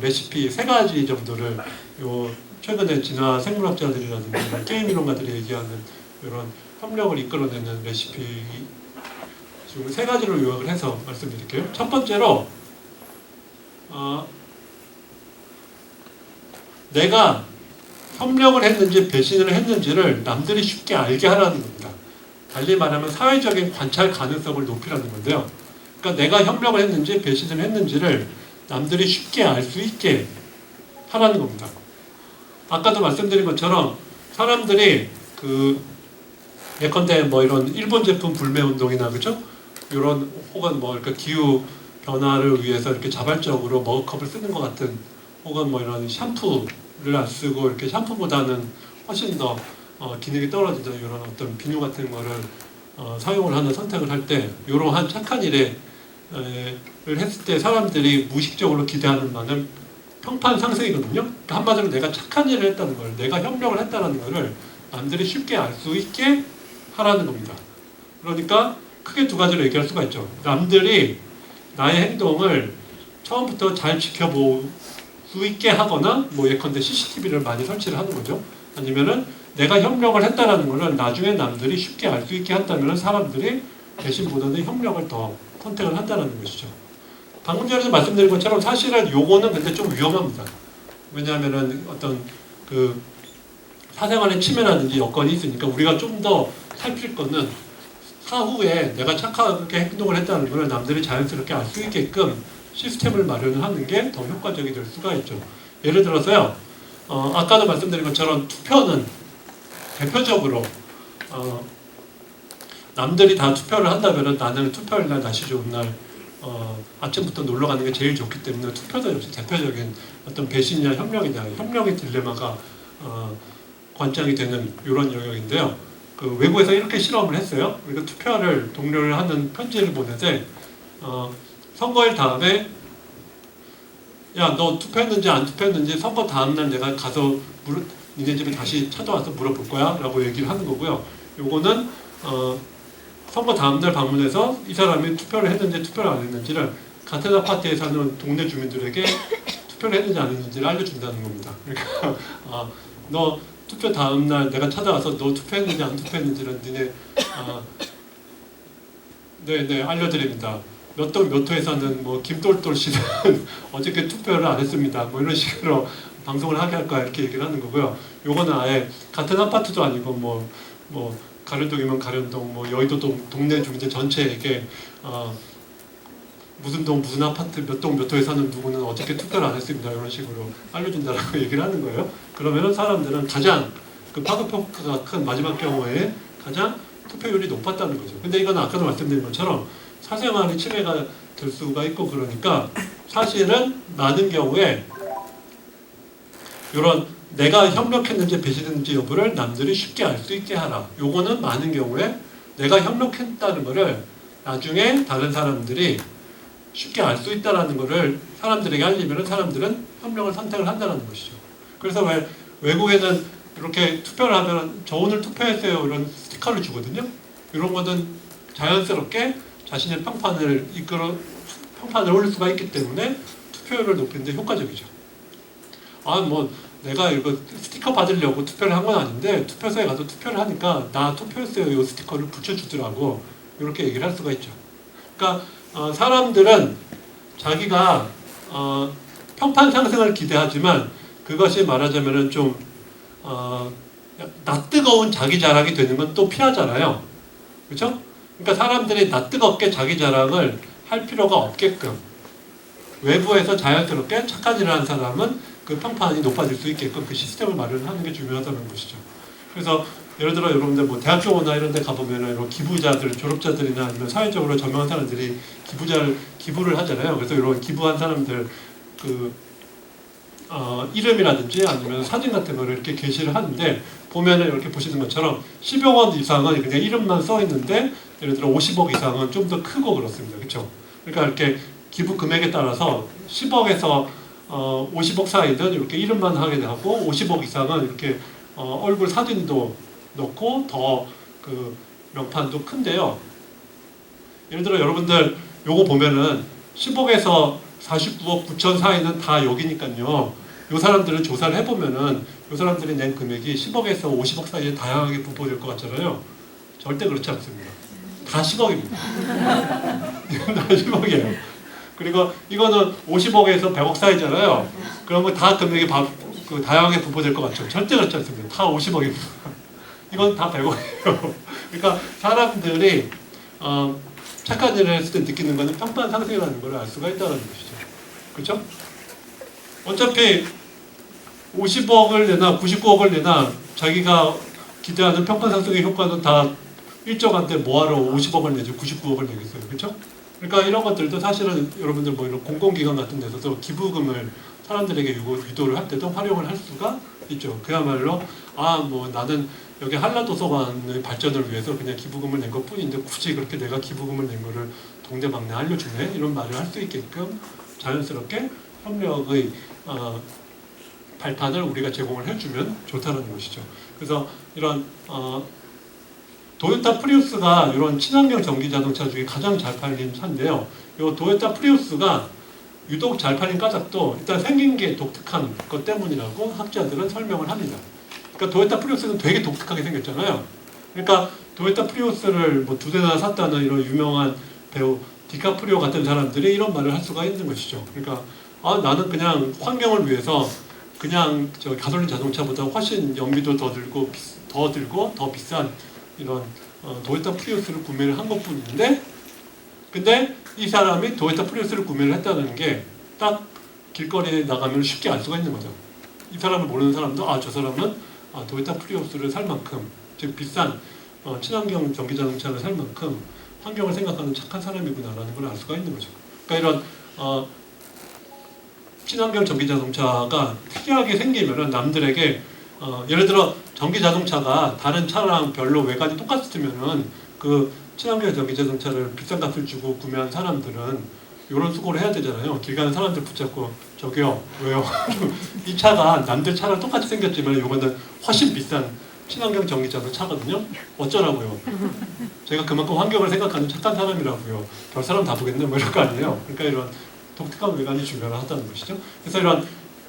레시피 3가지 정도를 최근에 진화 생물학자들이라든지 게임 이론가들이 얘기하는 이런 협력을 이끌어내는 레시피 지금 3가지로 요약을 해서 말씀드릴게요. 첫 번째로 내가 협력을 했는지 배신을 했는지를 남들이 쉽게 알게 하라는 겁니다. 달리 말하면 사회적인 관찰 가능성을 높이라는 건데요. 그러니까 내가 협력을 했는지 배신을 했는지를 남들이 쉽게 알 수 있게 하라는 겁니다. 아까도 말씀드린 것처럼 사람들이 예컨대 뭐 이런 일본 제품 불매 운동이나 그죠? 이런 혹은 뭐 이렇게 기후 변화를 위해서 이렇게 자발적으로 머그컵을 쓰는 것 같은 혹은 뭐 이런 샴푸를 안 쓰고 이렇게 샴푸보다는 훨씬 더 기능이 떨어지는 이런 어떤 비누 같은 거를 사용을 하는 선택을 할 때 이러한 착한 일을 했을 때 사람들이 무의식적으로 기대하는 바는 평판 상승이거든요. 그러니까 한마디로 내가 착한 일을 했다는 걸, 내가 협력을 했다는 것을 남들이 쉽게 알 수 있게 하라는 겁니다. 그러니까 크게 2가지로 얘기할 수가 있죠. 남들이 나의 행동을 처음부터 잘 지켜볼 수 있게 하거나 뭐 예컨대 CCTV를 많이 설치를 하는 거죠. 아니면은 내가 협력을 했다는 것을 나중에 남들이 쉽게 알 수 있게 한다면 사람들이 배신보다는 협력을 더 선택을 한다는 것이죠. 방금 전에 말씀드린 것처럼 사실은 요거는 근데 좀 위험합니다. 왜냐하면은 어떤 사생활의 침해라든지 여건이 있으니까 우리가 좀 더 살필 거는 사후에 내가 착하게 행동을 했다는 걸 남들이 자연스럽게 알 수 있게끔 시스템을 마련을 하는 게 더 효과적이 될 수가 있죠. 예를 들어서요. 아까도 말씀드린 것처럼 투표는 대표적으로 남들이 다 투표를 한다면 나는 투표일 날 날씨 좋은 날 아침부터 놀러 가는 게 제일 좋기 때문에 투표도 역시 대표적인 어떤 배신이나 협력의 딜레마가 관장이 되는 이런 영역인데요. 외국에서 이렇게 실험을 했어요. 그러니까 투표를 독려를 하는 편지를 보내되 선거일 다음에 야, 너 투표했는지 안 투표했는지 선거 다음날 내가 가서 니네 집에 다시 찾아와서 물어볼 거야 라고 얘기를 하는 거고요. 요거는 선거 다음날 방문해서 이 사람이 투표를 했는지 투표를 안 했는지를 같은 아파트에 사는 동네 주민들에게 투표를 했는지 안 했는지를 알려준다는 겁니다. 그러니까 너 투표 다음날 내가 찾아와서 너 투표했는지 안 투표했는지를 니네 네 알려드립니다. 몇 동 몇 호에 사는 뭐 김똘똘 씨는 어저께 투표를 안 했습니다. 뭐 이런 식으로 방송을 하게 할 거야 이렇게 얘기를 하는 거고요. 요거는 아예 같은 아파트도 아니고 뭐 가련동이면 가련동, 뭐 여의도 동네 주민들 전체에게 무슨 동 무슨 아파트 몇 동 몇 호에 사는 누구는 어저께 투표를 안 했습니다. 이런 식으로 알려준다라고 얘기를 하는 거예요. 그러면은 사람들은 가장 그 파급 효과가 큰 마지막 경우에 가장 투표율이 높았다는 거죠. 근데 이건 아까도 말씀드린 것처럼 사생활이 침해가 될 수가 있고 그러니까 사실은 많은 경우에 이런 내가 협력했는지 배신했는지 여부를 남들이 쉽게 알 수 있게 하라. 요거는 많은 경우에 내가 협력했다는 거를 나중에 다른 사람들이 쉽게 알 수 있다는 거를 사람들에게 알리면 사람들은 협력을 선택을 한다는 것이죠. 그래서 왜 외국에는 이렇게 투표를 하면 저 오늘 투표했어요 이런 스티커를 주거든요. 이런 거는 자연스럽게 자신의 평판을 올릴 수가 있기 때문에 투표율을 높이는 데 효과적이죠. 아, 뭐 내가 이거 스티커 받으려고 투표를 한 건 아닌데 투표소에 가서 투표를 하니까 나 투표했어요 이 스티커를 붙여주더라고. 이렇게 얘기를 할 수가 있죠. 그러니까 사람들은 자기가 평판 상승을 기대하지만 그것이 말하자면은 좀 낯뜨거운 자기 자랑이 되는 건 또 피하잖아요. 그렇죠? 그러니까 사람들이 낯뜨겁게 자기 자랑을 할 필요가 없게끔 외부에서 자연스럽게 착한 일을 한 사람은 그 평판이 높아질 수 있게끔 그 시스템을 마련하는 게 중요하다는 것이죠. 그래서 예를 들어 여러분들 뭐 대학교나 이런 데 가보면은 이런 기부자들, 졸업자들이나 아니면 사회적으로 저명한 사람들이 기부를 하잖아요. 그래서 이런 기부한 사람들 그 이름이라든지 아니면 사진 같은 거를 이렇게 게시를 하는데 보면은 이렇게 보시는 것처럼 10억 원 이상은 그냥 이름만 써 있는데 예를 들어 50억 이상은 좀 더 크고 그렇습니다. 그렇죠? 그러니까 이렇게 기부 금액에 따라서 10억에서 50억 사이는 이렇게 이름만 하게 되고 50억 이상은 이렇게 얼굴 사진도 넣고 더 그 명판도 큰데요. 예를 들어 여러분들 요거 보면은 10억에서 49억 9천 사이는 다 여기니까요. 요 사람들을 조사를 해보면은 요 사람들이 낸 금액이 10억에서 50억 사이에 다양하게 분포될 것 같잖아요. 절대 그렇지 않습니다. 다 10억입니다. 이건 다 10억이에요. 그리고 이거는 50억에서 100억 사이잖아요. 그러면 다 금액이 다양하게 분포될 것 같죠. 절대 그렇지 않습니다. 다 50억입니다. 이건 다 100억이에요. 그러니까 사람들이 착한 일을 했을 때 느끼는 것은 평판 상승이라는 걸 알 수가 있다는 것이죠. 그렇죠? 어차피 50억을 내나 99억을 내나 자기가 기대하는 평판 상승의 효과는 다 일정한데 뭐하러 50억을 내지 99억을 내겠어요. 그렇죠? 그러니까 이런 것들도 사실은 여러분들 뭐 이런 공공기관 같은 데서도 기부금을 사람들에게 유도를 할 때도 활용을 할 수가 있죠. 그야말로 뭐 나는 여기 한라도서관의 발전을 위해서 그냥 기부금을 낸 것뿐인데 굳이 그렇게 내가 기부금을 낸 거를 동네방네 알려주네 이런 말을 할 수 있게끔 자연스럽게 협력의 발판을 우리가 제공을 해주면 좋다는 것이죠. 그래서 이런 도요타 프리우스가 이런 친환경 전기 자동차 중에 가장 잘 팔린 차인데요. 이 도요타 프리우스가 유독 잘 팔린 까닭도 일단 생긴 게 독특한 것 때문이라고 학자들은 설명을 합니다. 그러니까 도요타 프리우스는 되게 독특하게 생겼잖아요. 그러니까 도요타 프리우스를 뭐 2대나 샀다는 이런 유명한 배우 디카프리오 같은 사람들이 이런 말을 할 수가 있는 것이죠. 그러니까 나는 그냥 환경을 위해서 그냥 저 가솔린 자동차보다 훨씬 연비도 더 들고 더 비싼 이런 도요타 프리우스를 구매를 한 것뿐인데 근데 이 사람이 도요타 프리우스를 구매를 했다는 게 딱 길거리에 나가면 쉽게 알 수가 있는 거죠. 이 사람을 모르는 사람도 저 사람은 도요타 프리우스를 살 만큼 즉 비싼 친환경 전기 자동차를 살 만큼 환경을 생각하는 착한 사람이구나라는 걸 알 수가 있는 거죠. 그러니까 이런 친환경 전기 자동차가 특이하게 생기면은 남들에게 예를 들어 전기 자동차가 다른 차랑 별로 외관이 똑같으면은 그 친환경 전기 자동차를 비싼 값을 주고 구매한 사람들은 이런 수고를 해야 되잖아요. 길 가는 사람들 붙잡고 저기요 왜요? 이 차가 남들 차랑 똑같이 생겼지만 이거는 훨씬 비싼 친환경 전기 자동차거든요. 어쩌라고요? 제가 그만큼 환경을 생각하는 착한 사람이라고요. 별 사람 다 보겠네 뭐 이런 거 아니에요. 그러니까 이런 독특한 외관이 중요하다는 것이죠. 그래서 이런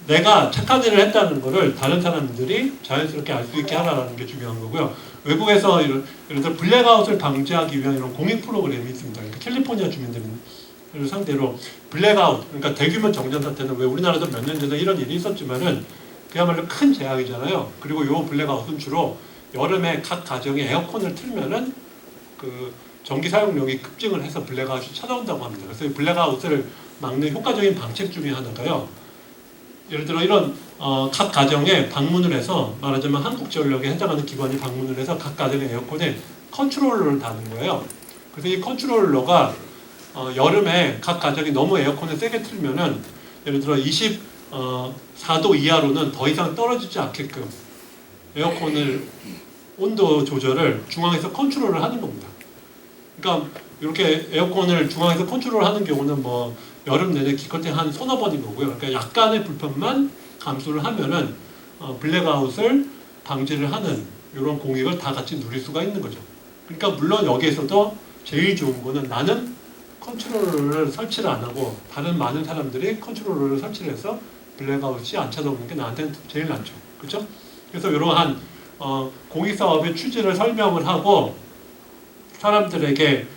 내가 착한 일을 했다는 것을 다른 사람들이 자연스럽게 알 수 있게 하라는 게 중요한 거고요. 외국에서 예를 들어 블랙아웃을 방지하기 위한 이런 공익 프로그램이 있습니다. 그러니까 캘리포니아 주민들을 상대로 블랙아웃, 그러니까 대규모 정전 사태는 왜 우리나라도 몇 년 전에 이런 일이 있었지만은 그야말로 큰 재앙이잖아요. 그리고 이 블랙아웃은 주로 여름에 각 가정에 에어컨을 틀면은 그 전기 사용량이 급증을 해서 블랙아웃이 찾아온다고 합니다. 그래서 이 블랙아웃을 막는 효과적인 방책 중에 하나가요. 예를 들어 이런 각 가정에 방문을 해서 말하자면 한국전력에 해당하는 기관이 방문을 해서 각 가정의 에어컨에 컨트롤러를 다는 거예요. 그래서 이 컨트롤러가 여름에 각 가정이 너무 에어컨을 세게 틀면은 예를 들어 24도 이하로는 더 이상 떨어지지 않게끔 에어컨을 온도 조절을 중앙에서 컨트롤을 하는 겁니다. 그러니까 이렇게 에어컨을 중앙에서 컨트롤하는 경우는 뭐 여름 내내 기껏해 한 서너 번인 거고요. 그러니까 약간의 불편만 감수를 하면은 블랙아웃을 방지를 하는 이런 공익을 다 같이 누릴 수가 있는 거죠. 그러니까 물론 여기에서도 제일 좋은 거는 나는 컨트롤러를 설치를 안 하고 다른 많은 사람들이 컨트롤러를 설치를 해서 블랙아웃이 안 찾아오는 게 나한테는 제일 낫죠. 그렇죠? 그래서 이러한 공익사업의 취지를 설명을 하고 사람들에게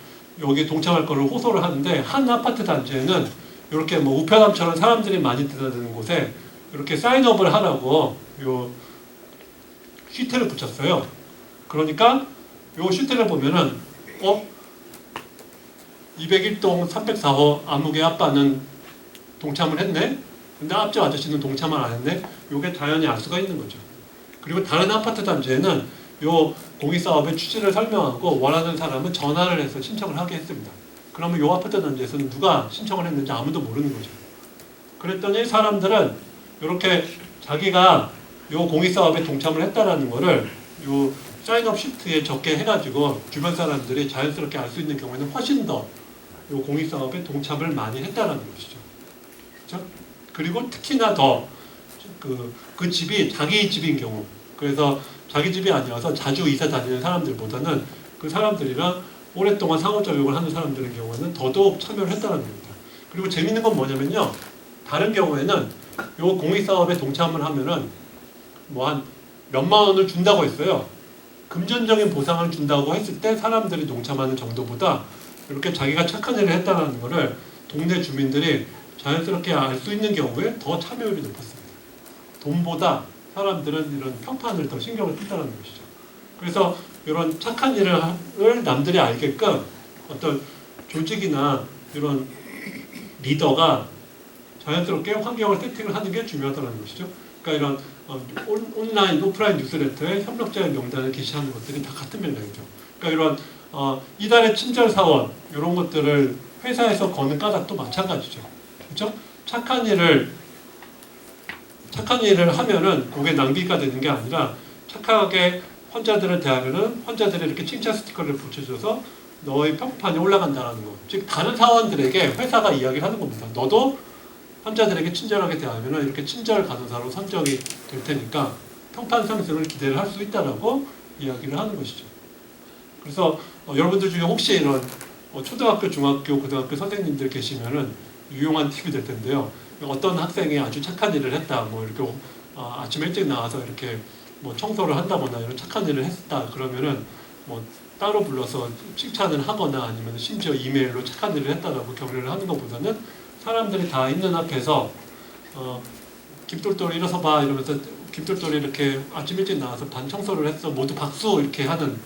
여기 동참할 거를 호소를 하는데 한 아파트 단지에는 이렇게 뭐 우편함처럼 사람들이 많이 드나드는 곳에 이렇게 사인업을 하라고 요 시트를 붙였어요. 그러니까 요 시트를 보면은 201동 304호 아무개 아빠는 동참을 했네. 근데 앞집 아저씨는 동참을 안 했네. 요게 자연히 알 수가 있는 거죠. 그리고 다른 아파트 단지에는 요 공익사업의 취지를 설명하고 원하는 사람은 전화를 해서 신청을 하게 했습니다. 그러면 요 아파트 단지에서는 누가 신청을 했는지 아무도 모르는 거죠. 그랬더니 사람들은 이렇게 자기가 요 공익사업에 동참을 했다라는 거를 요 사인업 시트에 적게 해가지고 주변 사람들이 자연스럽게 알 수 있는 경우에는 훨씬 더 요 공익사업에 동참을 많이 했다라는 것이죠. 그렇죠? 그리고 특히나 더 그 집이 자기 집인 경우, 그래서 자기 집이 아니어서 자주 이사 다니는 사람들보다는 그 사람들이랑 오랫동안 상호작용을 하는 사람들의 경우에는 더더욱 참여를 했다는 겁니다. 그리고 재밌는 건 뭐냐면요. 다른 경우에는 요 공익사업에 동참을 하면은 뭐 한 몇만 원을 준다고 했어요. 금전적인 보상을 준다고 했을 때 사람들이 동참하는 정도보다 이렇게 자기가 착한 일을 했다는 거를 동네 주민들이 자연스럽게 알 수 있는 경우에 더 참여율이 높았습니다. 돈보다 사람들은 이런 평판을 더 신경을 쓴다는 것이죠. 그래서 이런 착한 일을 남들이 알게끔 어떤 조직이나 이런 리더가 자연스럽게 환경을 세팅을 하는 게 중요하다는 것이죠. 그러니까 이런 온라인, 오프라인 뉴스레터에 협력자의 명단을 게시하는 것들이 다 같은 맥락이죠. 그러니까 이런 이달의 친절 사원 이런 것들을 회사에서 거는 까닭도 마찬가지죠. 그렇죠? 착한 일을 하면은 그게 낭비가 되는 게 아니라 착하게 환자들을 대하면은 환자들이 이렇게 칭찬 스티커를 붙여줘서 너의 평판이 올라간다는 거. 즉 다른 사원들에게 회사가 이야기를 하는 겁니다. 너도 환자들에게 친절하게 대하면은 이렇게 친절 간호사로 선정이 될 테니까 평판 상승을 기대를 할 수 있다라고 이야기를 하는 것이죠. 그래서 여러분들 중에 혹시 이런 초등학교, 중학교, 고등학교 선생님들 계시면은 유용한 팁이 될 텐데요. 어떤 학생이 아주 착한 일을 했다, 뭐 이렇게 아침 일찍 나와서 이렇게 뭐 청소를 한다거나 이런 착한 일을 했다 그러면은 뭐 따로 불러서 칭찬을 하거나 아니면 심지어 이메일로 착한 일을 했다라고 격려를 하는 것보다는 사람들이 다 있는 앞에서 김똘똘 일어서 봐 이러면서 김똘똘이 이렇게 아침 일찍 나와서 반 청소를 했어 모두 박수 이렇게 하는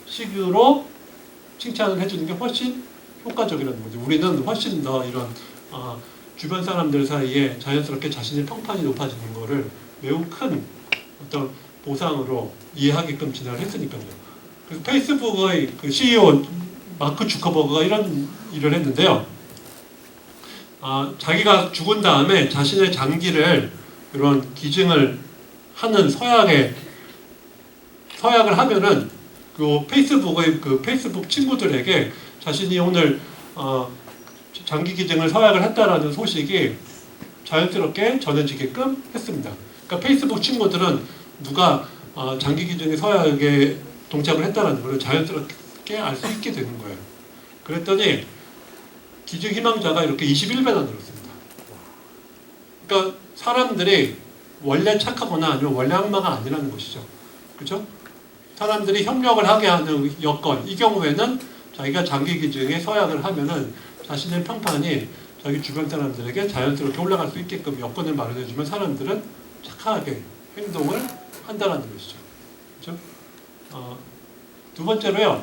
식으로 칭찬을 해주는 게 훨씬 효과적이라는 거죠. 우리는 훨씬 더 이런 주변 사람들 사이에 자연스럽게 자신의 평판이 높아지는 거를 매우 큰 어떤 보상으로 이해하게끔 진행을 했으니까요. 그래서 페이스북의 그 CEO 마크 주커버그가 이런 일을 했는데요. 자기가 죽은 다음에 자신의 장기를 이런 기증을 하는 서약을 하면은 그 페이스북의 그 페이스북 친구들에게 자신이 오늘 장기 기증을 서약을 했다라는 소식이 자연스럽게 전해지게끔 했습니다. 그러니까 페이스북 친구들은 누가 장기 기증의 서약에 동참을 했다라는 걸 자연스럽게 알 수 있게 되는 거예요. 그랬더니 기증 희망자가 이렇게 21배나 늘었습니다. 그러니까 사람들이 원래 착하거나 아니면 원래 악마가 아니라는 것이죠. 그렇죠? 사람들이 협력을 하게 하는 여건, 이 경우에는 자기가 장기 기증에 서약을 하면은 자신의 평판이 자기 주변 사람들에게 자연스럽게 올라갈 수 있게끔 여건을 마련해주면 사람들은 착하게 행동을 한다는 것이죠. 그렇죠? 두 번째로요,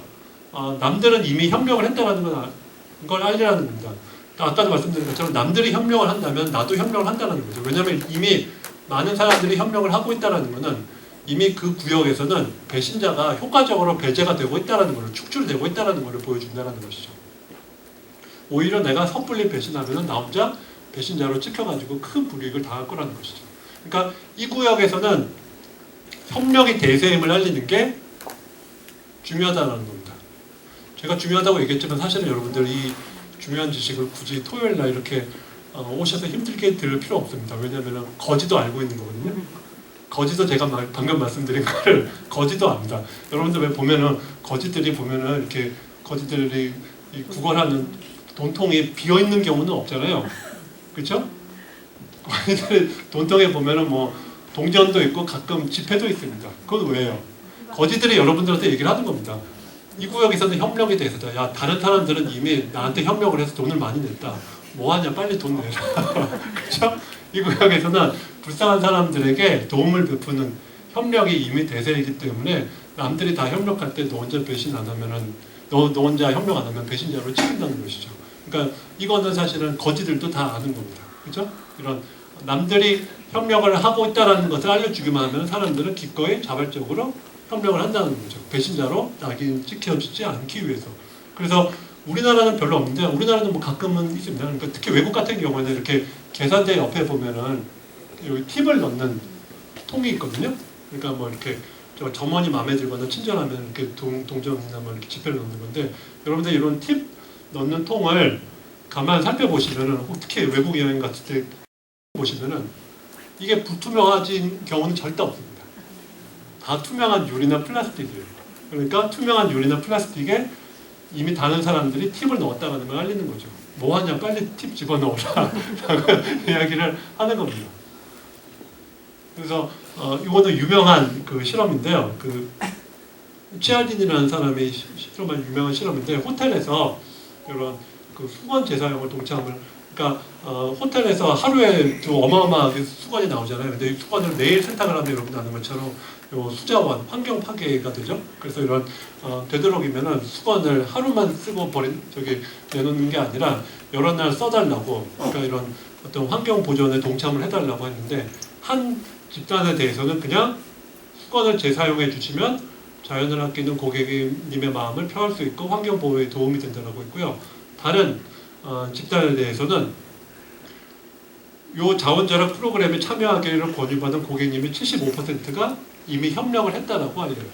남들은 이미 협력을 했다는 걸 알리라는 겁니다. 그러니까 아까도 말씀드린 것처럼 남들이 협력을 한다면 나도 협력을 한다는 거죠. 왜냐하면 이미 많은 사람들이 협력을 하고 있다는 것은 이미 그 구역에서는 배신자가 효과적으로 배제가 되고 있다는 것을 축출되고 있다는 것을 보여준다는 것이죠. 오히려 내가 섣불리 배신하면 나 혼자 배신자로 찍혀가지고 큰 불이익을 당할 거라는 것이죠. 그러니까 이 구역에서는 협력이 대세임을 알리는 게 중요하다는 겁니다. 제가 중요하다고 얘기했지만 사실은 여러분들 이 중요한 지식을 굳이 토요일 날 이렇게 오셔서 힘들게 들을 필요 없습니다. 왜냐하면 거지도 알고 있는 거거든요. 거지도 제가 방금 말씀드린 거를 거지도 압니다. 여러분들 왜 보면은 거지들이 보면은 이렇게 거지들이 이 구걸하는 돈통이 비어 있는 경우는 없잖아요. 그렇죠? 거지들 돈통에 보면은 뭐 동전도 있고 가끔 지폐도 있습니다. 그건 왜요? 거지들이 여러분들한테 얘기를 하는 겁니다. 이 구역에서는 협력에 대해서다. 야, 다른 사람들은 이미 나한테 협력을 해서 돈을 많이 냈다. 뭐하냐, 빨리 돈 내라. 그렇죠? 이 구역에서는 불쌍한 사람들에게 도움을 베푸는 협력이 이미 대세이기 때문에 남들이 다 협력할 때 너 혼자 배신 안 하면은 너 혼자 협력 안 하면 배신자로 찍힌다는 것이죠. 그러니까 이거는 사실은 거지들도 다 아는 겁니다. 그렇죠? 이런 남들이 협력을 하고 있다는 것을 알려주기만 하면 사람들은 기꺼이 자발적으로 협력을 한다는 거죠. 배신자로 낙인 찍혀지지 않기 위해서. 그래서 우리나라는 별로 없는데 우리나라는 뭐 가끔은 있습니다. 그러니까 특히 외국 같은 경우에는 이렇게 계산대 옆에 보면은 여기 팁을 넣는 통이 있거든요. 그러니까 뭐 이렇게 점원이 마음에 들거나 친절하면 이렇게 동전이나 뭐 이렇게 지폐를 넣는 건데 여러분들 이런 팁 넣는 통을 가만 살펴보시면은 특히 외국 여행 갔을 때 보시면은 이게 불투명해진 경우는 절대 없습니다. 다 투명한 유리나 플라스틱이에요. 그러니까 투명한 유리나 플라스틱에 이미 다른 사람들이 팁을 넣었다는 걸 알리는 거죠. 뭐하냐, 빨리 팁 집어넣어라 라고 이야기를 하는 겁니다. 그래서 이거는 유명한 그 실험인데요. 그 치알딘이라는 사람이 실험한 유명한 실험인데 호텔에서 이런 그 수건 재사용을 동참을 그러니까 호텔에서 하루에 또 어마어마하게 수건이 나오잖아요. 근데 이 수건을 매일 세탁을 하면 여러분 아는 것처럼 요 수자원, 환경 파괴가 되죠. 그래서 이런 되도록이면은 수건을 하루만 쓰고 내놓는 게 아니라 여러 날 써달라고 그러니까 이런 어떤 환경 보존에 동참을 해달라고 했는데 한 집단에 대해서는 그냥 수건을 재사용해 주시면 자연을 아끼는 고객님의 마음을 표할 수 있고 환경 보호에 도움이 된다고 했고요. 다른 집단에 대해서는 요 자원절약 프로그램에 참여하기를 권유받은 고객님의 75%가 이미 협력을 했다라고 알려요.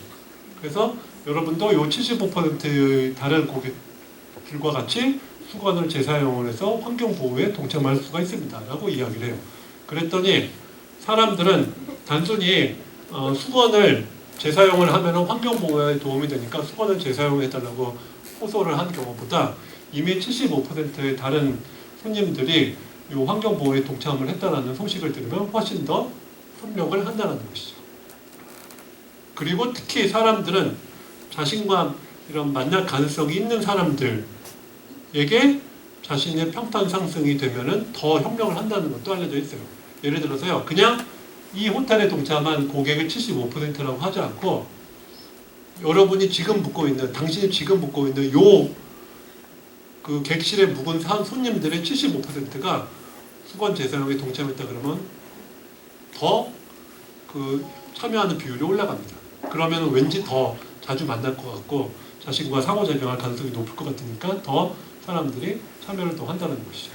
그래서 여러분도 요 75%의 다른 고객들과 같이 수건을 재사용을 해서 환경 보호에 동참할 수가 있습니다라고 이야기를 해요. 그랬더니 사람들은 단순히 수건을 재사용을 하면 환경 보호에 도움이 되니까 수건을 재사용해달라고 호소를 한 경우보다 이미 75%의 다른 손님들이 이 환경 보호에 동참을 했다는 소식을 들으면 훨씬 더 협력을 한다는 것이죠. 그리고 특히 사람들은 자신과 이런 만날 가능성이 있는 사람들에게 자신의 평판 상승이 되면은 더 협력을 한다는 것도 알려져 있어요. 예를 들어서요, 그냥 이 호텔에 동참한 고객의 75%라고 하지 않고 여러분이 지금 묵고 있는, 당신이 지금 묵고 있는 그 객실에 묵은 손님들의 75%가 수건 재사용에 동참했다 그러면 더 그 참여하는 비율이 올라갑니다. 그러면 왠지 더 자주 만날 것 같고 자신과 상호작용할 가능성이 높을 것 같으니까 더 사람들이 참여를 더 한다는 것이죠.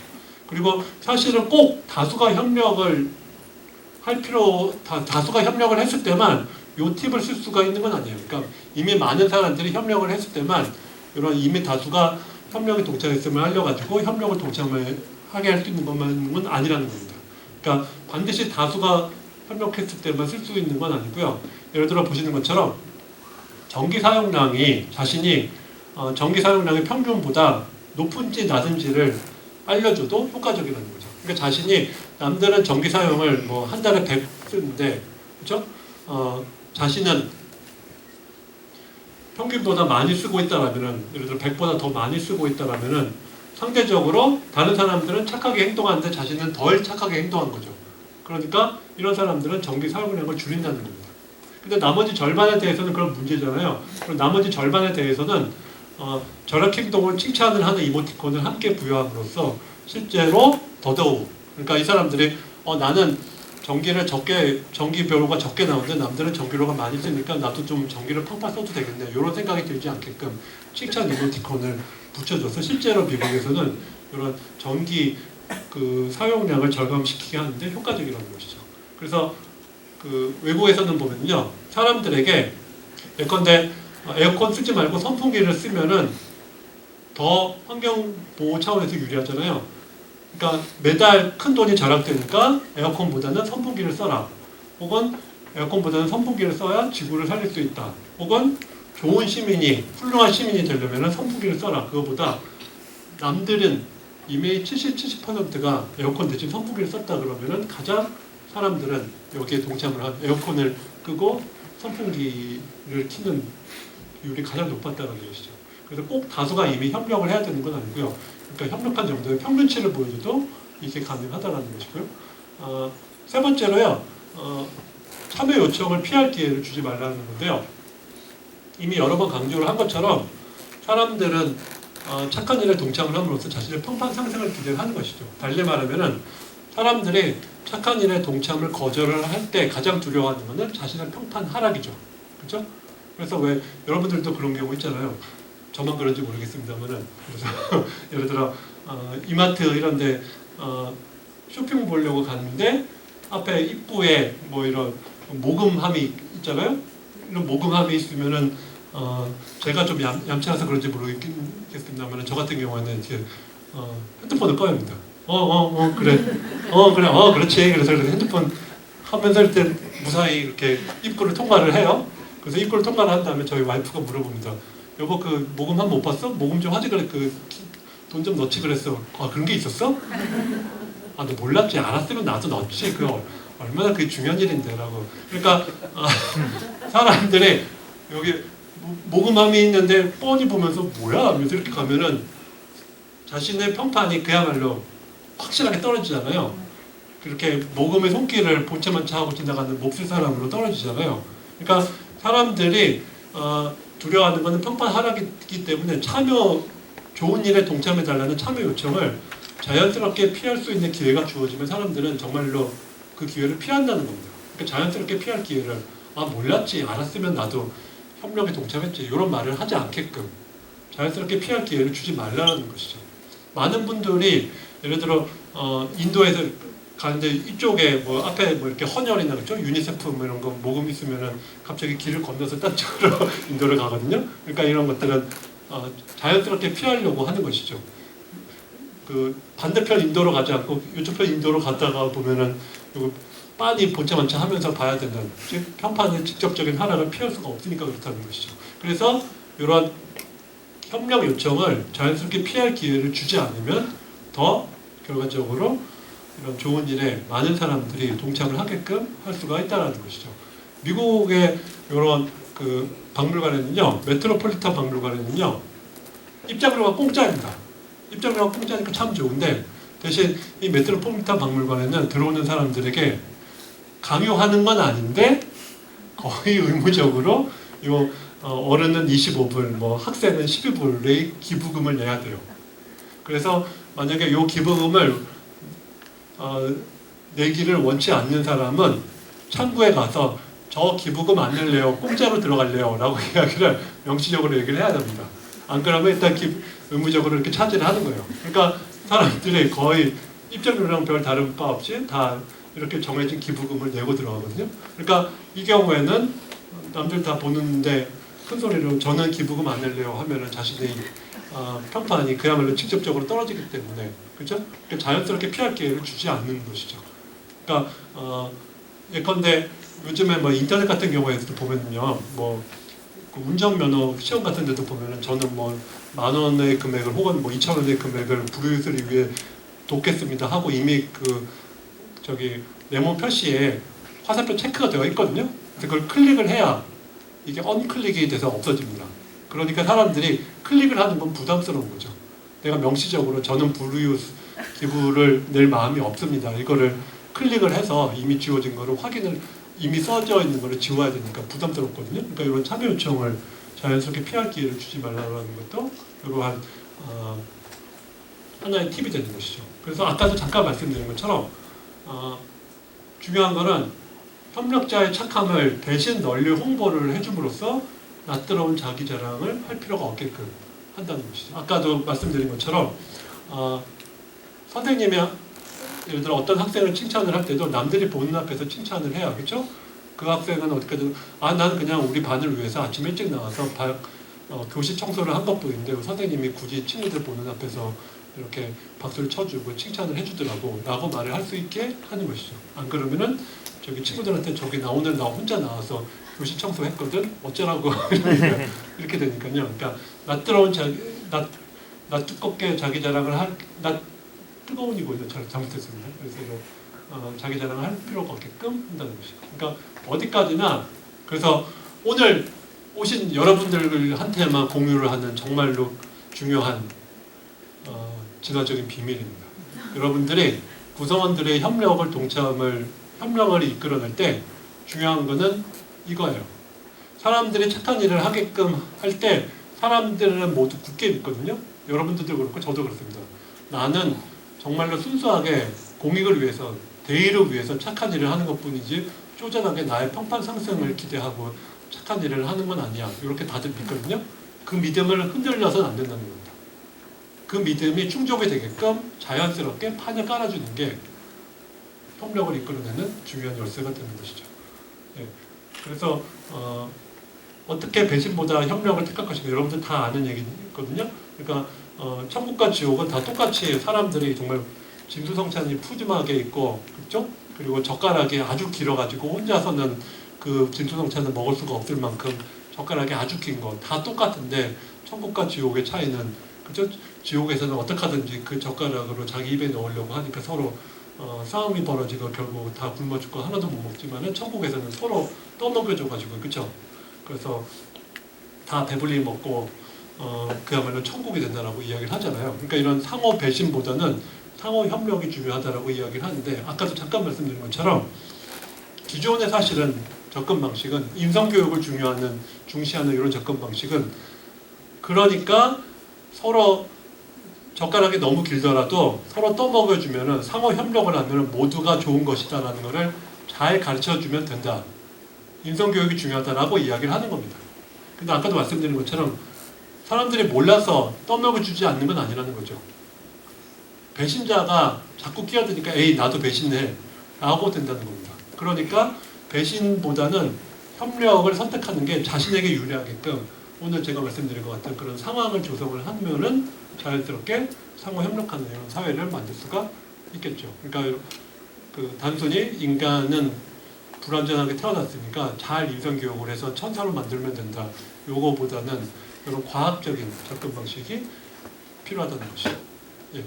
그리고 사실은 꼭 다수가 협력을 다수가 협력을 했을 때만 이 팁을 쓸 수가 있는 건 아니에요. 그러니까 이미 많은 사람들이 협력을 했을 때만 이런 이미 다수가 협력에 동참했음을 알려가지고 협력을 동참을 하게 할 수 있는 것만은 아니라는 겁니다. 그러니까 반드시 다수가 협력했을 때만 쓸 수 있는 건 아니고요. 예를 들어 보시는 것처럼 전기 사용량이 자신이 전기 사용량의 평균보다 높은지 낮은지를 알려줘도 효과적이라는 거죠. 그러니까 자신이 남들은 전기 사용을 뭐 한 달에 100 쓰는데 그렇죠? 자신은 평균보다 많이 쓰고 있다라면은 예를 들어 100보다 더 많이 쓰고 있다라면은 상대적으로 다른 사람들은 착하게 행동하는데 자신은 덜 착하게 행동한 거죠. 그러니까 이런 사람들은 전기 사용량을 줄인다는 겁니다. 근데 나머지 절반에 대해서는 그런 문제잖아요. 그럼 나머지 절반에 대해서는 절약 행동을 칭찬을 하는 이모티콘을 함께 부여함으로써 실제로 더더욱 그러니까 이 사람들이 나는 전기료가 적게 나오는데 남들은 전기료가 많이 쓰니까 나도 좀 전기를 팡팡 써도 되겠네. 이런 생각이 들지 않게끔 칭찬 이모티콘을 붙여줘서 실제로 미국에서는 이런 전기 사용량을 절감시키게 하는데 효과적이라는 것이죠. 그래서 외국에서는 보면요, 사람들에게 예컨대 에어컨 쓰지 말고 선풍기를 쓰면은 더 환경 보호 차원에서 유리하잖아요. 그러니까 매달 큰 돈이 절약되니까 에어컨보다는 선풍기를 써라. 혹은 에어컨보다는 선풍기를 써야 지구를 살릴 수 있다. 혹은 좋은 시민이, 훌륭한 시민이 되려면 선풍기를 써라. 그거보다 남들은 이미 70~80%가 에어컨 대신 선풍기를 썼다 그러면은 가장 사람들은 여기에 동참을 한 에어컨을 끄고 선풍기를 켜는 비율이 가장 높았다는 것이죠. 그래서 꼭 다수가 이미 협력을 해야 되는 건 아니고요. 그러니까 협력한 정도의 평균치를 보여줘도 이게 가능하다는 것이고요. 세 번째로요, 참여 요청을 피할 기회를 주지 말라는 건데요. 이미 여러 번 강조를 한 것처럼 사람들은 착한 일에 동참을 함으로써 자신의 평판 상승을 기대하는 것이죠. 달리 말하면은 사람들이 착한 일에 동참을 거절을 할 때 가장 두려워하는 것은 자신의 평판 하락이죠. 그렇죠? 그래서 왜 여러분들도 그런 경우 있잖아요. 저만 그런지 모르겠습니다만은, 그래서 예를 들어 이마트 이런데 쇼핑 보려고 갔는데 앞에 입구에 뭐 이런 모금함이 있잖아요. 이런 모금함이 있으면은 제가 좀 얌체라서 그런지 모르겠습니다만은 저 같은 경우에는 이제 핸드폰을 꺼냅니다. 그래. 그래. 그렇지. 그래서 핸드폰 하면서 일단 무사히 이렇게 입구를 통과를 해요. 그래서 입구를 통과를 한 다음에 저희 와이프가 물어봅니다. 여보, 그 모금함 못 봤어? 모금 좀 하지 그래. 돈 좀 넣지 그랬어. 그런 게 있었어? 너 몰랐지. 알았으면 나도 넣지. 얼마나 그게 중요한 일인데라고. 그러니까 사람들이 여기 모금함이 있는데 뻔히 보면서 뭐야? 하면서 이렇게 가면은 자신의 평판이 그야말로 확실하게 떨어지잖아요. 그렇게 모금의 손길을 본체만차 하고 지나가는 몹쓸 사람으로 떨어지잖아요. 그러니까 사람들이 두려워하는 것은 평판 하락이기 때문에 좋은 일에 동참해달라는 참여 요청을 자연스럽게 피할 수 있는 기회가 주어지면 사람들은 정말로 그 기회를 피한다는 겁니다. 그러니까 자연스럽게 피할 기회를 몰랐지, 알았으면 나도 협력에 동참했지, 이런 말을 하지 않게끔 자연스럽게 피할 기회를 주지 말라는 것이죠. 많은 분들이 예를 들어 인도에서 가는데 이쪽에 뭐 앞에 뭐 이렇게 헌혈이나 그렇죠? 유니세프 뭐 이런 거 모금 있으면은 갑자기 길을 건너서 딴 쪽으로 인도를 가거든요. 그러니까 이런 것들은 자연스럽게 피하려고 하는 것이죠. 반대편 인도로 가지 않고 이쪽 편 인도로 갔다가 보면은 빤히 본체만차 하면서 봐야 된다는, 즉 평판의 직접적인 하락을 피할 수가 없으니까 그렇다는 것이죠. 그래서 이런 협력 요청을 자연스럽게 피할 기회를 주지 않으면 더 결과적으로 이런 좋은 일에 많은 사람들이 동참을 하게끔 할 수가 있다는 것이죠. 미국의 이런 박물관에는요, 메트로폴리탄 박물관에는요, 입장료가 공짜입니다. 입장료가 공짜니까 참 좋은데, 대신 이 메트로폴리탄 박물관에는 들어오는 사람들에게 강요하는 건 아닌데 거의 의무적으로 어른은 25불, 뭐 학생은 12불의 기부금을 내야 돼요. 그래서 만약에 이 기부금을 내기를 원치 않는 사람은 창구에 가서 저 기부금 안 낼래요, 공짜로 들어갈래요 라고 이야기를 명시적으로 얘기를 해야 됩니다. 안 그러면 일단 의무적으로 이렇게 차지를 하는 거예요. 그러니까 사람들이 거의 입장료랑 별 다른 바 없이 다 이렇게 정해진 기부금을 내고 들어가거든요. 그러니까 이 경우에는 남들 다 보는데 큰 소리로 저는 기부금 안 낼래요 하면은 자신의 평판이 그야말로 직접적으로 떨어지기 때문에, 그렇죠? 그러니까 자연스럽게 피할 기회를 주지 않는 것이죠. 그러니까 예컨대 요즘에 뭐 인터넷 같은 경우에도 보면요, 뭐 운전면허 시험 같은 데도 보면은 저는 뭐 10,000원의 금액을 혹은 뭐 2,000원의 금액을 불우이웃을 위해 돕겠습니다 하고 이미 네모 표시에 화살표 체크가 되어 있거든요. 그걸 클릭을 해야 이게 언클릭이 돼서 없어집니다. 그러니까 사람들이 클릭을 하는 건 부담스러운 거죠. 내가 명시적으로 저는 불우이웃 기부를 낼 마음이 없습니다. 이거를 클릭을 해서 이미 지워진 거를 이미 써져 있는 거를 지워야 되니까 부담스럽거든요. 그러니까 이런 참여 요청을 자연스럽게 피할 기회를 주지 말라는 것도 이러한 하나의 팁이 되는 것이죠. 그래서 아까도 잠깐 말씀드린 것처럼 중요한 거는 협력자의 착함을 대신 널리 홍보를 해줌으로써 낯뜨러운 자기 자랑을 할 필요가 없게끔 한다는 것이죠. 아까도 말씀드린 것처럼 선생님이 예를 들어 어떤 학생을 칭찬을 할 때도 남들이 보는 앞에서 칭찬을 해야 그렇죠? 그 학생은 어떻게든 난 그냥 우리 반을 위해서 아침 일찍 나와서 교실 청소를 한 것뿐인데 선생님이 굳이 친구들 보는 앞에서 이렇게 박수를 쳐주고 칭찬을 해주더라고 라고 말을 할 수 있게 하는 것이죠. 안 그러면은 저기 친구들한테 저기 나 오늘 나 혼자 나와서 교실 청소했거든 어쩌라고 이렇게 되니까요. 그러니까 낯뜨거운 낯 두껍게 자기 자랑을 뜨거운 이고요. 잘못했습니다. 그래서 자기 자랑을 할 필요가 없게끔 한다는 것이죠. 그러니까 어디까지나 그래서 오늘 오신 여러분들한테만 공유를 하는 정말로 중요한 진화적인 비밀입니다. 여러분들이 구성원들의 협력을 이끌어낼 때 중요한 거는 이거예요. 사람들이 착한 일을 하게끔 할 때 사람들은 모두 굳게 믿거든요. 여러분들도 그렇고 저도 그렇습니다. 나는 정말로 순수하게 공익을 위해서 대의를 위해서 착한 일을 하는 것뿐이지 쪼잔하게 나의 평판 상승을 기대하고 착한 일을 하는 건 아니야. 이렇게 다들 믿거든요. 그 믿음을 흔들려서는 안 된다는 겁니다. 그 믿음이 충족이 되게끔 자연스럽게 판을 깔아주는 게 협력을 이끌어내는 중요한 열쇠가 되는 것이죠. 예. 그래서 어떻게 배신보다 협력을 택할 것인가 여러분들 다 아는 얘기거든요. 그러니까 천국과 지옥은 다 똑같이 사람들이 정말 진수성찬이 푸짐하게 있고 그렇죠? 그리고 젓가락이 아주 길어가지고 혼자서는 그 진수성찬을 먹을 수가 없을 만큼 젓가락이 아주 긴 거 다 똑같은데 천국과 지옥의 차이는 그렇죠? 지옥에서는 어떻게 하든지 그 젓가락으로 자기 입에 넣으려고 하니까 서로 싸움이 벌어지고 결국 다 굶어 죽고 하나도 못 먹지만은 천국에서는 서로 떠먹여줘가지고 그렇죠? 그래서 다 배불리 먹고 그야말로 천국이 된다라고 이야기를 하잖아요. 그러니까 이런 상호 배신보다는 상호 협력이 중요하다라고 이야기를 하는데 아까도 잠깐 말씀드린 것처럼 기존의 사실은 접근 방식은 인성교육을 중시하는 이런 접근 방식은 그러니까 서로 젓가락이 너무 길더라도 서로 떠먹여주면은 상호 협력을 하면 모두가 좋은 것이다라는 것을 잘 가르쳐주면 된다. 인성교육이 중요하다라고 이야기를 하는 겁니다. 근데 아까도 말씀드린 것처럼 사람들이 몰라서 떠먹여주지 않는 건 아니라는 거죠. 배신자가 자꾸 끼어드니까 에이 나도 배신해 라고 된다는 겁니다. 그러니까 배신보다는 협력을 선택하는 게 자신에게 유리하게끔 오늘 제가 말씀드린 것 같은 그런 상황을 조성을 하면은 자연스럽게 상호 협력하는 이런 사회를 만들 수가 있겠죠. 그러니까 그 단순히 인간은 불완전하게 태어났으니까 잘 인성교육을 해서 천사로 만들면 된다. 요거보다는 이런 과학적인 접근 방식이 필요하다는 것이죠. 예.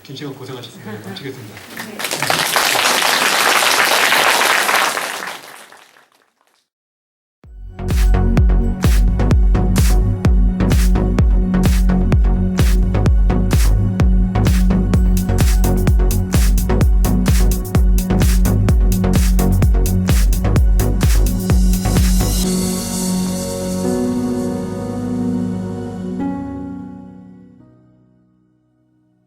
긴 시간 고생하셨습니다. 마치겠습니다.